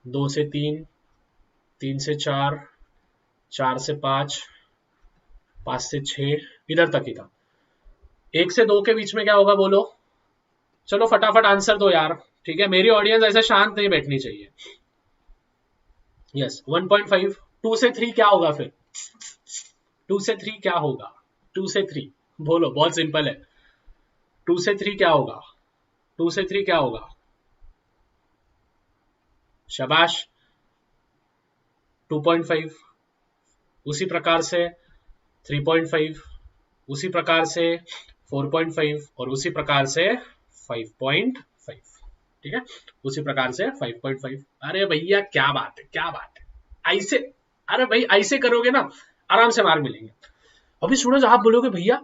2 से 3, 3 से 4, 4 से 5, 5 से 6, इधर तक ही था। 1 से 2 के बीच में क्या होगा बोलो, चलो फटाफट आंसर दो यार, ठीक है। मेरी ऑडियंस ऐसे शांत नहीं बैठनी चाहिए। यस 1.5। 2 से 3 क्या होगा फिर, 2 से 3 क्या होगा, 2 से 3 बोलो, बहुत सिंपल है। 2 से 3 क्या होगा, 2 से 3 क्या होगा, शाबाश 2.5। उसी प्रकार से 3.5, उसी प्रकार से 4.5 और उसी प्रकार से 5.5। ठीक है, उसी प्रकार से 5.5। अरे भैया क्या बात है, क्या बात है, ऐसे, अरे भाई ऐसे करोगे ना आराम से मार्क मिलेंगे। अभी स्टूडेंट्स आप बोलोगे भैया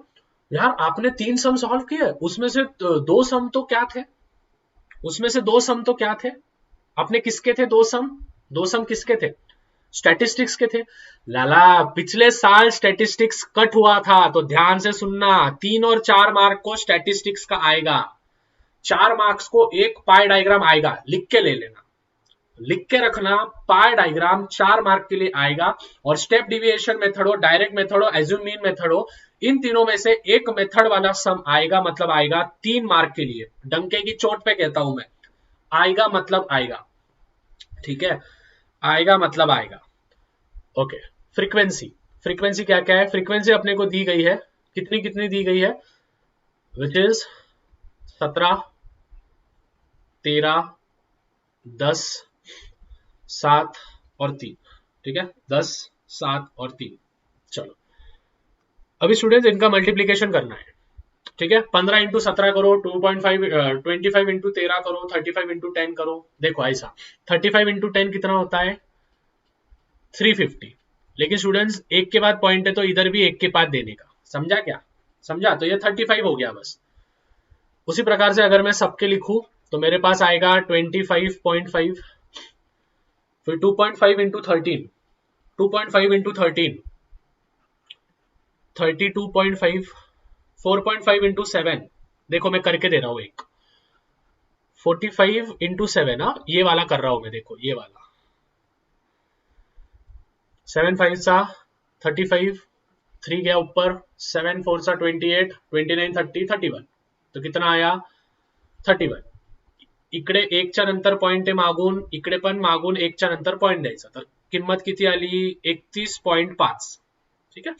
यार आपने 3 सम सॉल्व किए, उसमें से 2 सम तो क्या थे, उसमें से 2 सम तो क्या थे, आपने किसके थे 2 सम, 2 सम किसके थे, स्टैटिस्टिक्स के थे। लाला पिछले साल स्टैटिस्टिक्स कट हुआ था, तो ध्यान से सुनना, 3 और 4 मार्क को स्टैटिस्टिक्स का आएगा, 4 मार्क्स को एक पाई डायग्राम आएगा, लिख के ले लेना, लिख के रखना, पाई डायग्राम 4 मार्क के लिए आएगा। और स्टेप डिविएशन मेथड हो, डायरेक्ट मेथड हो, एज्यूम मीन मेथड हो, इन तीनों में से एक मेथड वाला सम आएगा, मतलब आएगा 3 मार्क के लिए। डंके की चोट पे कहता हूं मैं, आएगा मतलब आएगा, ठीक है, आएगा मतलब आएगा। ओके, फ्रीक्वेंसी, फ्रीक्वेंसी क्या क्या है, फ्रीक्वेंसी अपने को दी गई है, कितनी कितनी दी गई है, विच इज 17, 13, 10, 7 और 3। ठीक है, 10, 7 और 3। चलो अभी स्टूडेंट्स इनका मल्टीप्लीकेशन करना है, ठीक है। 15 इंटू 17 करो, 2.5 25 इंटू 13 करो, 35 इंटू 10 करो। देखो ऐसा 35 इंटू 10 कितना होता है 350। लेकिन स्टूडेंट्स एक के बाद पॉइंट है, तो इधर भी एक के बाद देने का, समझा क्या, समझा, तो ये 35 हो गया बस। उसी प्रकार से अगर मैं सबके लिखूं तो मेरे पास आएगा 25.5, फिर 2.5 इंटू 13, 2.5 इंटू 13 32.5, 4.5 इंटू 7, देखो मैं करके दे रहा हूं एक, 45 इंटू 7, हाँ ये वाला कर रहा हूं मैं, देखो ये वाला, 7 5 सा 35, 3 गया ऊपर, 7 4 सा 28, 29 30 31, तो कितना आया 31। इकडे एकच्या नंतर पॉइंट आहे मागून, इकडे पण मागून एकच्या नंतर पॉइंट द्यायचा, तर किंमत किती आली 31.5। ठीक है,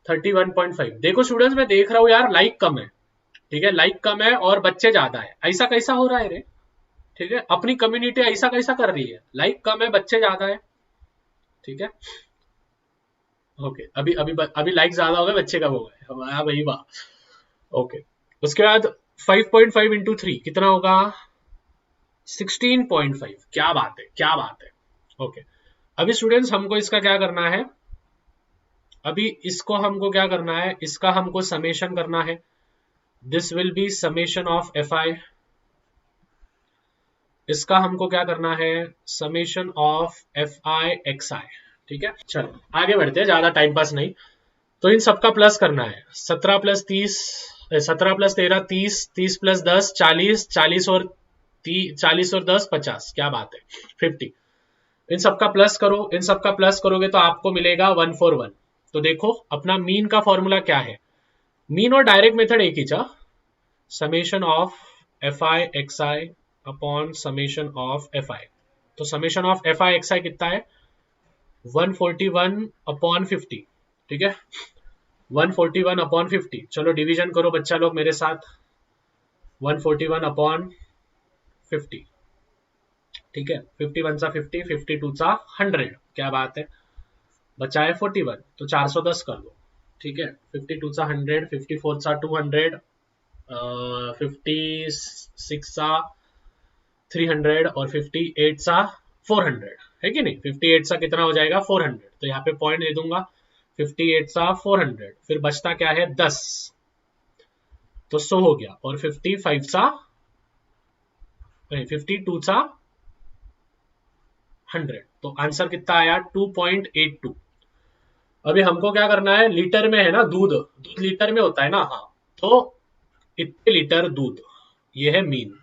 31.5। देखो स्टूडेंट्स मैं देख रहा हूं यार लाइक कम है, ठीक है, लाइक कम है और बच्चे ज्यादा है, ऐसा कैसा हो रहा है रे, ठीक है, अपनी कम्युनिटी ऐसा कैसा कर रही है, लाइक कम है बच्चे ज्यादा है, ठीक है। ओके, अभी अभी अभी लाइक ज्यादा हो गए, बच्चे कम हो गए, वाह भाई वाह। ओके, उसके बाद 5.5 इंटू 3 कितना होगा 16.5। क्या बात है, क्या बात है। ओके, अभी स्टूडेंट्स हमको इसका क्या करना है, अभी इसको हमको क्या करना है, इसका हमको समेशन करना है। This will be summation of f i, इसका हमको क्या करना है summation of f i x i. ठीक है, चलो आगे बढ़ते हैं, ज्यादा टाइम पास नहीं। तो इन सबका प्लस करना है, 17 + 30, 17 + 13 30, 30 + 10 40, 40 और 10 50, क्या बात है 50। इन सबका प्लस करो, इन सबका प्लस करोगे तो आपको मिलेगा 141। तो देखो अपना मीन का फॉर्मूला क्या है, मीन और डायरेक्ट मेथड एक ही चा, summation of f i x i upon summation of f i. तो summation of f i x i कितना है 141 अपॉन 50, ठीक है 141 अपॉन 50। चलो डिवीजन करो बच्चा लोग मेरे साथ, 141 अपॉन 50, ठीक है 51 सा 50, 52 सा 100, क्या बात है, बचा है 41, तो 410 कर लो, ठीक है 52 सा 100, 54 सा 200, 56 सा 300 और 58 सा 400, है कि नहीं, 58 सा कितना हो जाएगा 400, तो यहाँ पे पॉइंट दे दूंगा 58 सा 400, फिर बचता क्या है 10, तो 100 हो गया, और 55 सा 52 सा 100, तो आंसर कितना आया 2.82। अभी हमको क्या करना है, लीटर में है ना, दूध लीटर में होता है ना, हाँ तो इतने लीटर दूध, ये है मीन।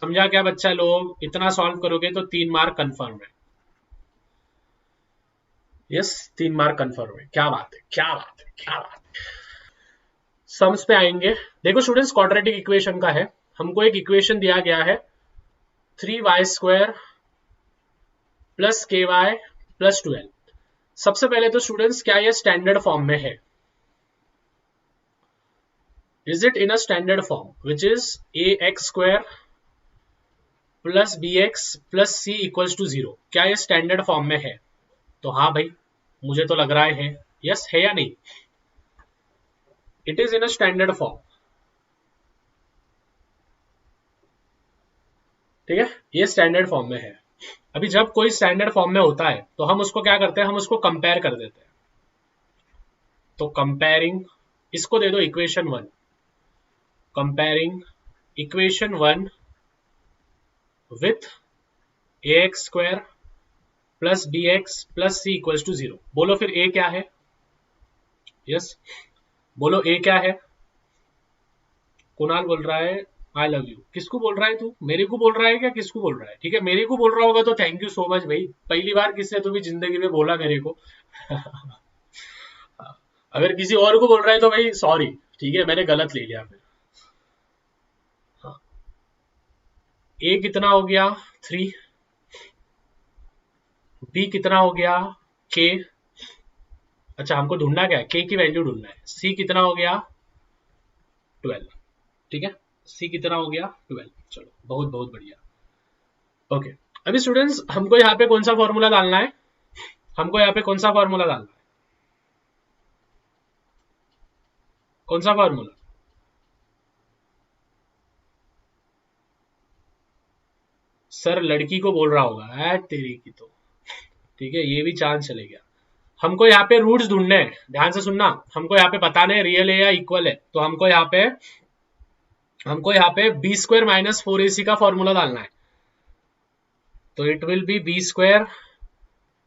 समझा क्या बच्चा लोग, इतना सॉल्व करोगे तो 3 मार्क कंफर्म है, यस 3 मार्क कंफर्म है, क्या बात है क्या बात है क्या बात है। सम्स पे आएंगे, देखो स्टूडेंट्स क्वाड्रेटिक इक्वेशन का है, हमको एक इक्वेशन दिया गया है 3y² प्लस KY प्लस 12। सबसे पहले तो स्टूडेंट्स क्या ये स्टैंडर्ड फॉर्म में है, is it in a standard form which is ax² plus bx plus c equals to 0, क्या ये स्टैंडर्ड फॉर्म में है, तो हाँ भाई मुझे तो लग रहा है यस है या नहीं, it is in a standard form, ठीक है ये स्टैंडर्ड फॉर्म में है। अभी जब कोई स्टैंडर्ड फॉर्म में होता है तो हम उसको क्या करते हैं, हम उसको कंपेयर कर देते हैं, तो कंपेयरिंग, इसको दे दो equation 1, comparing equation 1 with ax² plus bx plus c equals to 0। बोलो फिर a क्या है, यस बोलो a क्या है, कुणाल बोल रहा है आई लव यू, किसको बोल रहा है तू, मेरे को बोल रहा है क्या, किसको बोल रहा है, ठीक है मेरे को बोल रहा होगा तो थैंक यू सो मच भाई, पहली बार किसने तुम्हें जिंदगी में बोला मेरे को अगर किसी और को बोल रहा है तो भाई सॉरी, ठीक है मैंने गलत ले लिया फिर। हाँ a कितना हो गया 3, b कितना हो गया k, अच्छा हमको ढूंढना क्या है, k की वैल्यू ढूंढना है, c कितना हो गया 12, ठीक है c कितना हो गया 12, चलो बहुत बहुत बढ़िया। ओके अभी स्टूडेंट्स हमको यहाँ पे कौन सा फॉर्मूला डालना है, हमको यहाँ पे कौन सा फॉर्मूला डालना है, कौन सा फॉर्मूला, सर लड़की को बोल रहा होगा तेरी की तो, ठीक है ये भी चांस चले गया। हमको यहाँ पे रूट्स ढूंढने हैं, ध्यान से सुनना, हमको यहाँ पे बताना है रियल है या इक्वल है, तो हमको यहाँ पे b² माइनस 4ac का फॉर्मूला डालना है, तो it will be b²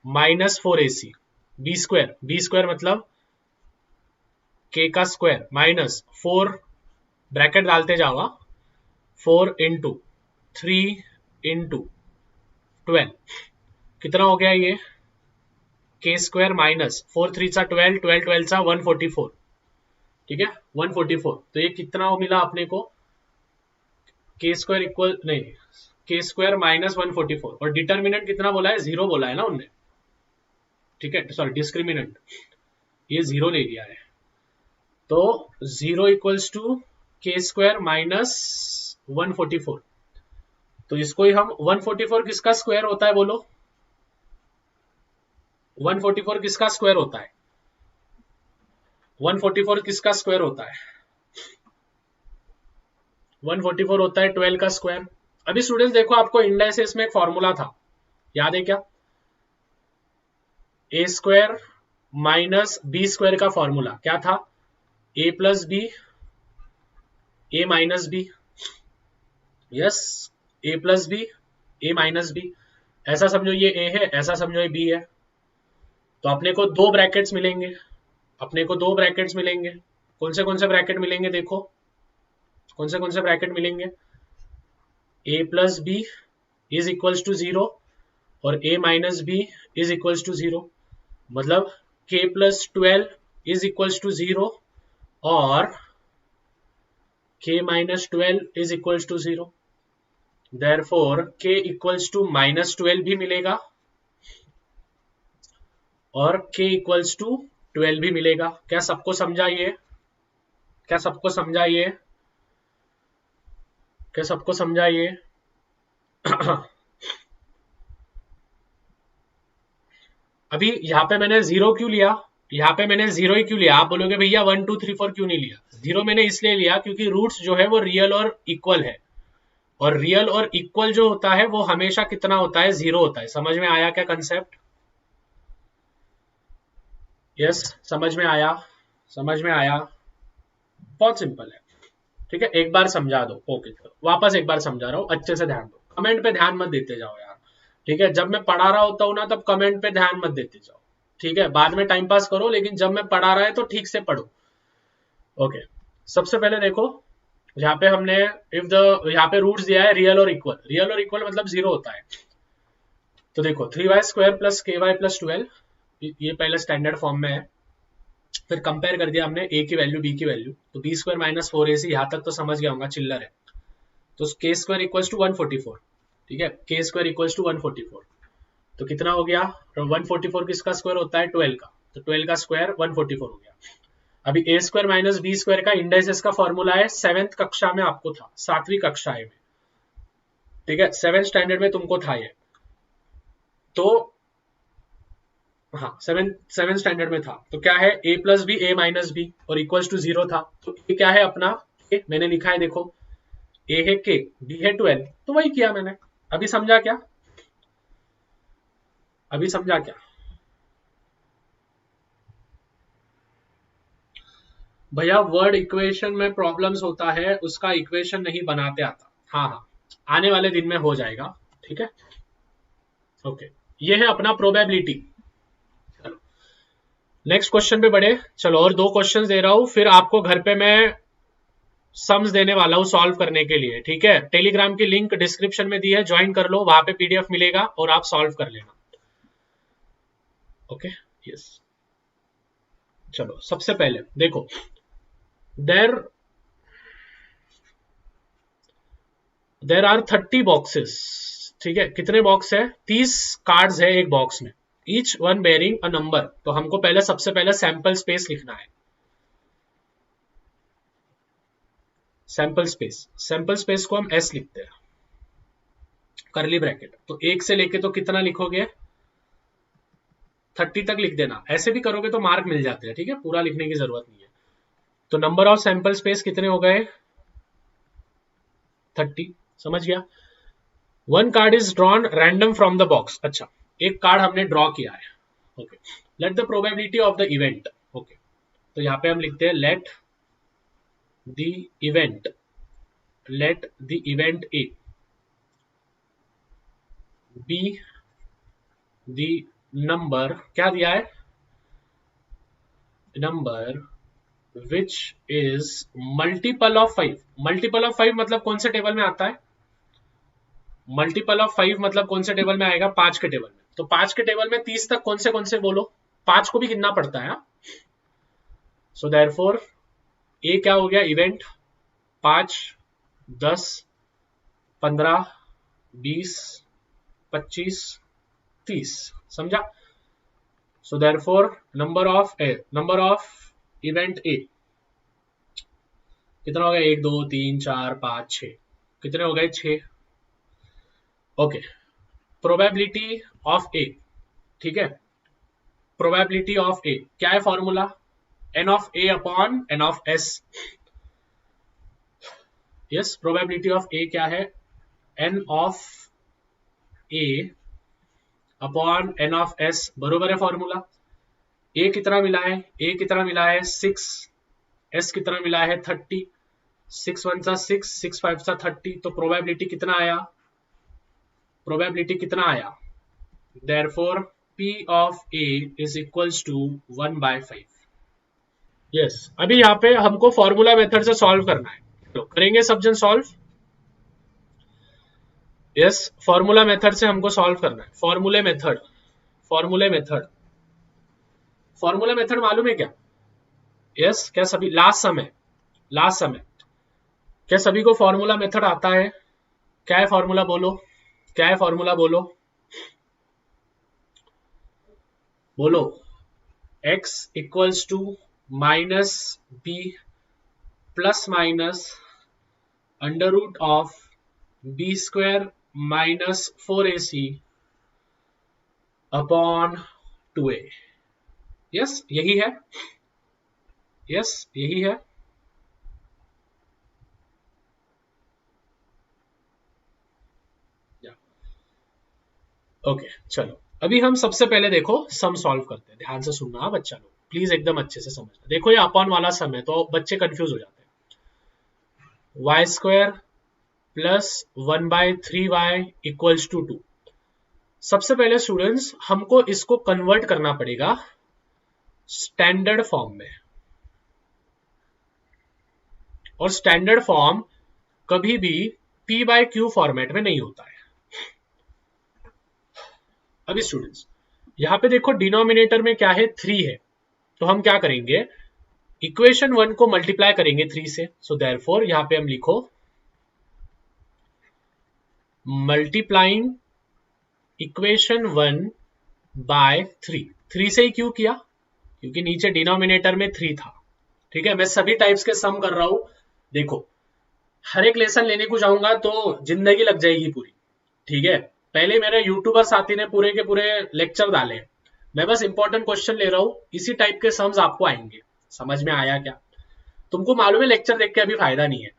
minus 4ac, b² मतलब k का स्क्वायर माइनस 4, ब्रैकेट डालते जाओ 4 इंटू 3 इंटू 12, कितना हो गया ये k² माइनस 4 3 सा 12, 12 12 सा 144, ठीक है 144, तो ये कितना मिला अपने को k² इक्वल नहीं k² माइनस 144, और डिटर्मिनेंट कितना बोला है 0 बोला है ना उनने, ठीक है सॉरी डिस्क्रिमिनेंट ये 0 ले लिया है, तो 0 इक्वल्स टू k² माइनस 144, तो इसको ही हम 144 किसका स्क्वायर होता है बोलो, 144 किसका स्क्वायर होता है, 144 किसका स्क्वायर होता है, 144 होता है 12 का स्क्वायर। अभी स्टूडेंट्स देखो आपको इंडाइसिस में एक फॉर्मूला था, याद है क्या, a² माइनस b² का फॉर्मूला क्या था, a plus b a minus b, yes a plus b a minus b, ऐसा समझो ये a है, ऐसा समझो ये b है, तो अपने को दो ब्रैकेट्स मिलेंगे, अपने को दो ब्रैकेट्स मिलेंगे, कौन से ब्रैकेट मिलेंगे देखो, कौन से ब्रैकेट मिलेंगे, a plus b is equals to 0 और a minus b is equals to 0, मतलब k plus 12 is equals to 0 और k minus 12 is equals to 0. Therefore k equals to minus 12 भी मिलेगा और k equals to 12 भी मिलेगा. क्या सबको समझा ये? क्या सबको समझा ये? क्या सबको समझा ये? अभी यहाँ पे मैंने 0 क्यों लिया? यहाँ पे मैंने 0 ही क्यों लिया? आप बोलोगे भैया 1 2 3 4 क्यों नहीं लिया? 0 मैंने इसलिए लिया क्योंकि रूट्स जो है वो रियल और इक्वल है, और रियल और इक्वल जो होता है वो हमेशा कितना होता है? 0 होता है. समझ में आया क्या कंसेप्ट? यस, समझ में आया? समझ में आया? बहुत सिंपल है. ठीक है, एक बार समझा दो. ओके, वापस एक बार समझा रहा हूँ, अच्छे से ध्यान दो. कमेंट पे ध्यान मत देते जाओ यार. ठीक है, जब मैं पढ़ा रहा होता हूँ ना तब कमेंट पे ध्यान मत देते जाओ. ठीक है, बाद में टाइम पास करो, लेकिन जब मैं पढ़ा रहा है तो ठीक से पढ़ो. ओके, सबसे पहले देखो यहाँ पे हमने यहाँ पे रूट्स दिया है रियल और इक्वल. रियल और इक्वल मतलब 0 होता है. तो देखो 3y² प्लस ky प्लस 12, ये पहले स्टैंडर्ड फॉर्म में है. फिर कंपेयर कर दिया हमने a की वैल्यू b की वैल्यू, तो b² माइनस 4ac, यहाँ तक तो समझ गया होगा, चिल्लर है. तो k² इक्वल्स टू 144. ठीक है, k² इक्वल्स टू 144. तो कितना हो गया? 144 किसका स्क्वायर होता है? 12 का. तो 12 का स्क्वायर 144 हो गया. अभी a² माइनस b² का इंडाइसेस का फॉर्मूला है, 7th कक्षा में आपको था, 7वीं कक्षा में. ठीक है, 7th स्टैंडर्ड में तुमको था ये. तो हाँ, 7th स्टैंडर्ड में था. तो क्या है? a plus b a minus b और इक्वल्स टू 0 था. तो ये क्या है अपना? a मैंने लिखा है, देखो a है k, b है 12, तो वही किया मैंने. अभी समझा क्या? अभी समझा क्या? भैया वर्ड इक्वेशन में प्रॉब्लम्स होता है, उसका इक्वेशन नहीं बनाते आता. हाँ हाँ, आने वाले दिन में हो जाएगा. ठीक है, ओके. ये है अपना प्रोबेबिलिटी. चलो नेक्स्ट क्वेश्चन पे बढ़े. चलो, और 2 क्वेश्चंस दे रहा हूं, फिर आपको घर पे मैं सम्स देने वाला हूं सॉल्व करने के लिए. ठीक है, टेलीग्राम की लिंक डिस्क्रिप्शन में दी है, ज्वाइन कर लो, वहां पे पीडीएफ मिलेगा और आप सॉल्व कर लेना. Okay, yes. चलो सबसे पहले देखो, देर आर 30 बॉक्सेस. ठीक है, कितने बॉक्स है? 30 कार्ड्स है एक बॉक्स में, each one bearing a number. तो हमको पहले सबसे पहले सैंपल स्पेस लिखना है. सैंपल स्पेस को हम S लिखते हैं, करली ब्रैकेट. तो 1 से लेके तो कितना लिखोगे? 30 तक लिख देना. ऐसे भी करोगे तो मार्क मिल जाते हैं. ठीक है, पूरा लिखने की जरूरत नहीं है. तो नंबर ऑफ सैंपल स्पेस कितने हो गए? 30. समझ गया? 1 card is drawn random from the box. अच्छा, एक कार्ड हमने ड्रॉ किया है. Okay, let the probability of the event. Okay, तो यहाँ पे हम लिखते हैं let the event A be the number. क्या दिया है? Number which is multiple of 5. Multiple of 5 मतलब कौन से टेबल में आता है? मल्टीपल ऑफ 5 मतलब कौन से टेबल में आएगा? 5 के टेबल में. तो 5 के टेबल में 30 तक कौन से बोलो? 5 को भी गिनना पड़ता है. सो देयरफॉर ए क्या हो गया? इवेंट 5 10 15 20 25 30. समझा? So therefore number of event A कितना हो गया? 1 2 3 4 5 6. कितने हो गए? 6. Okay, probability of a. ठीक है, प्रोबेबिलिटी ऑफ ए क्या है? Formula n of a upon n of s. Yes, probability of a क्या है? n of a upon n of s. बरोबर है फॉर्मूला. ए कितना मिला है? ए कितना मिला है? 6. s कितना मिला है? 30. 6 1 सा 6, 6 5 सा 30. तो प्रोबेबिलिटी कितना आया? Therefore P of A is equals to 1/5. Yes, अभी यहाँ पे हमको फॉर्मूला मेथड से सॉल्व करना है. तो करेंगे सब जन सॉल्व. यस, फॉर्मूला मेथड से हमको सॉल्व करना है. फॉर्मूले मेथड मालूम है क्या? यस, क्या सभी लास्ट समय क्या सभी को फॉर्मूला मेथड आता है? क्या है फॉर्मूला बोलो, क्या है फॉर्मूला बोलो, बोलो। x equals to minus b plus minus under root of b square minus 4ac upon 2a। Yes यही है, यस यही है। ओके चलो, अभी हम सबसे पहले देखो सम सॉल्व करते हैं। ध्यान से सुनना बच्चा लोग, प्लीज एकदम अच्छे से समझना। देखो ये अपॉन वाला सम है तो बच्चे कंफ्यूज हो जाते हैं। Y square plus 1/3y equals to 2। सबसे पहले स्टूडेंट्स हमको इसको कन्वर्ट करना पड़ेगा स्टैंडर्ड फॉर्म में, और स्टैंडर्ड फॉर्म कभी भी p/q फॉर्मेट में नहीं होता है। अभी स्टूडेंट्स यहां पे देखो डिनोमिनेटर में क्या है, 3 है, तो हम क्या करेंगे, इक्वेशन 1 को मल्टीप्लाई करेंगे 3 से। सो देयरफॉर यहां पे हम लिखो मल्टीप्लाइंग इक्वेशन 1 बाय 3। 3 से ही क्यों किया, क्योंकि नीचे डिनोमिनेटर में 3 था। ठीक है, मैं सभी टाइप्स के सम कर रहा हूं। देखो हर एक लेसन लेने को जाऊंगा तो जिंदगी लग जाएगी पूरी। ठीक है, पहले मेरे यूट्यूबर साथी ने पूरे के पूरे लेक्चर डाले, मैं बस इंपॉर्टेंट क्वेश्चन ले रहा हूं। इसी टाइप के सम्स आपको आएंगे। समझ में आया क्या? तुमको मालूम है लेक्चर देख के अभी फायदा नहीं है,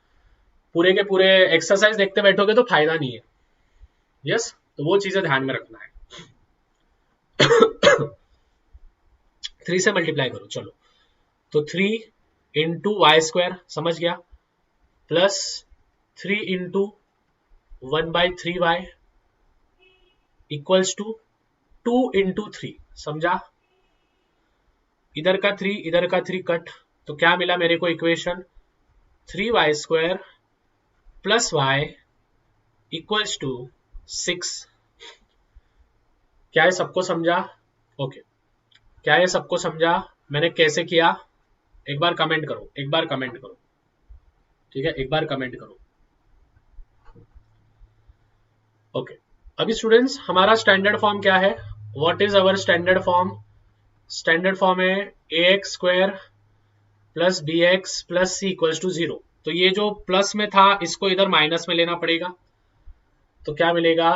पूरे के पूरे एक्सरसाइज देखते बैठोगे तो फायदा नहीं है। यस, तो वो चीजें ध्यान में रखना है। 3 से मल्टीप्लाई करो चलो, तो 3 इंटू वाई स्क्वायर, समझ गया, plus 3 into 1/3y equals to 2 into 3, समझा। इधर का 3 इधर का 3 कट, तो क्या मिला मेरे को equation, 3y square plus y equals to 6। क्या ये सबको समझा? ओके, क्या ये सबको समझा मैंने कैसे किया? एक बार कमेंट करो, एक बार कमेंट करो। ठीक है, एक बार कमेंट करो। ओके, अभी स्टूडेंट्स हमारा स्टैंडर्ड फॉर्म क्या है? What is our standard form? Standard form है ax square plus b x plus c equals to 0। तो ये जो प्लस में था इसको इधर माइनस में लेना पड़ेगा, तो क्या मिलेगा,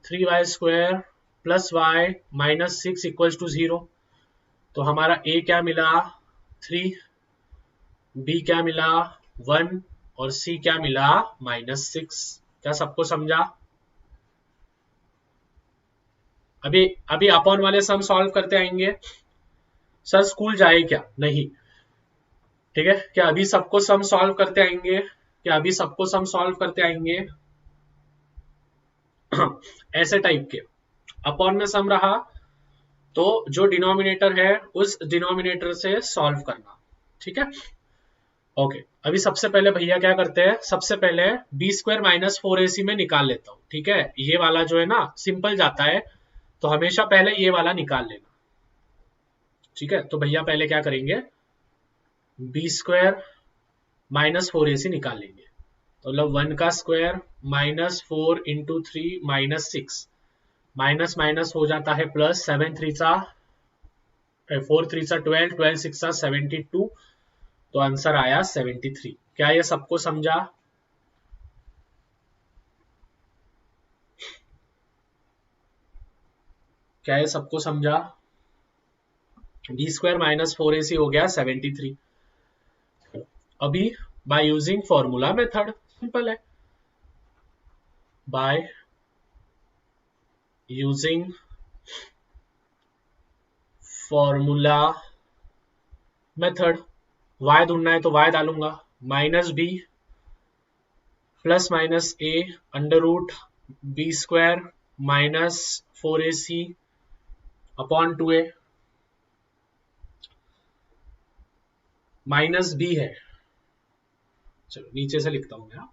3y square plus y minus 6 equals to 0। तो हमारा a क्या मिला, 3, b क्या मिला, 1, और c क्या मिला, -6। क्या सबको समझा? अभी अभी अपॉन वाले सम सॉल्व करते आएंगे। सर स्कूल जाए क्या? नहीं। ठीक है, क्या अभी सबको सम सॉल्व करते आएंगे? क्या अभी सबको सम सॉल्व करते आएंगे? ऐसे टाइप के अपॉन में सम रहा तो जो डिनोमिनेटर है उस डिनोमिनेटर से सॉल्व करना। ठीक है, ओके। अभी सबसे पहले भैया क्या करते हैं, सबसे पहले बी स्क्वायर माइनस 4ac में निकाल लेता हूं। ठीक है, ये वाला जो है ना सिंपल जाता है, तो हमेशा पहले ये वाला निकाल लेना। ठीक है, तो भैया पहले क्या करेंगे, बी स्क्वायर माइनस 4ac निकाल लेंगे, तो मतलब 1 का square minus 4 into 3 -6, minus minus हो जाता है प्लस, 7 3 सा 4 3 सा 12, 12 6 सा 72, तो आंसर आया 73। क्या ये सबको समझा? क्या ये सबको समझा? बी स्क्वायर माइनस 4ac हो गया 73। अभी by using formula method, simple है, by using formula method, y ढूंढना है तो y डालूंगा, minus b plus minus a under root b square minus 4ac upon 2a, minus b है, चलो नीचे से लिखता हूं मैं,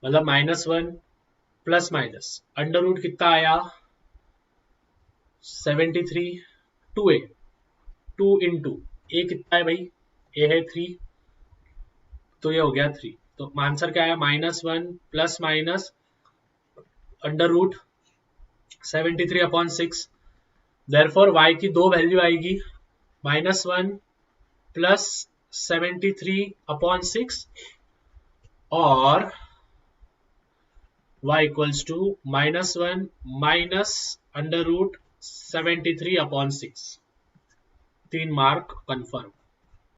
मतलब -1 प्लस माइनस अंडर रूट कितना आया 73 2a 2 इंटू ए कितना है भाई ए है 3 तो ये हो गया 3 तो आंसर क्या आया -1 plus minus under root 73/6 therefore y की दो वैल्यू आएगी -1 प्लस 73/6 और y equals to -1 minus under root 73/6 3 mark confirm.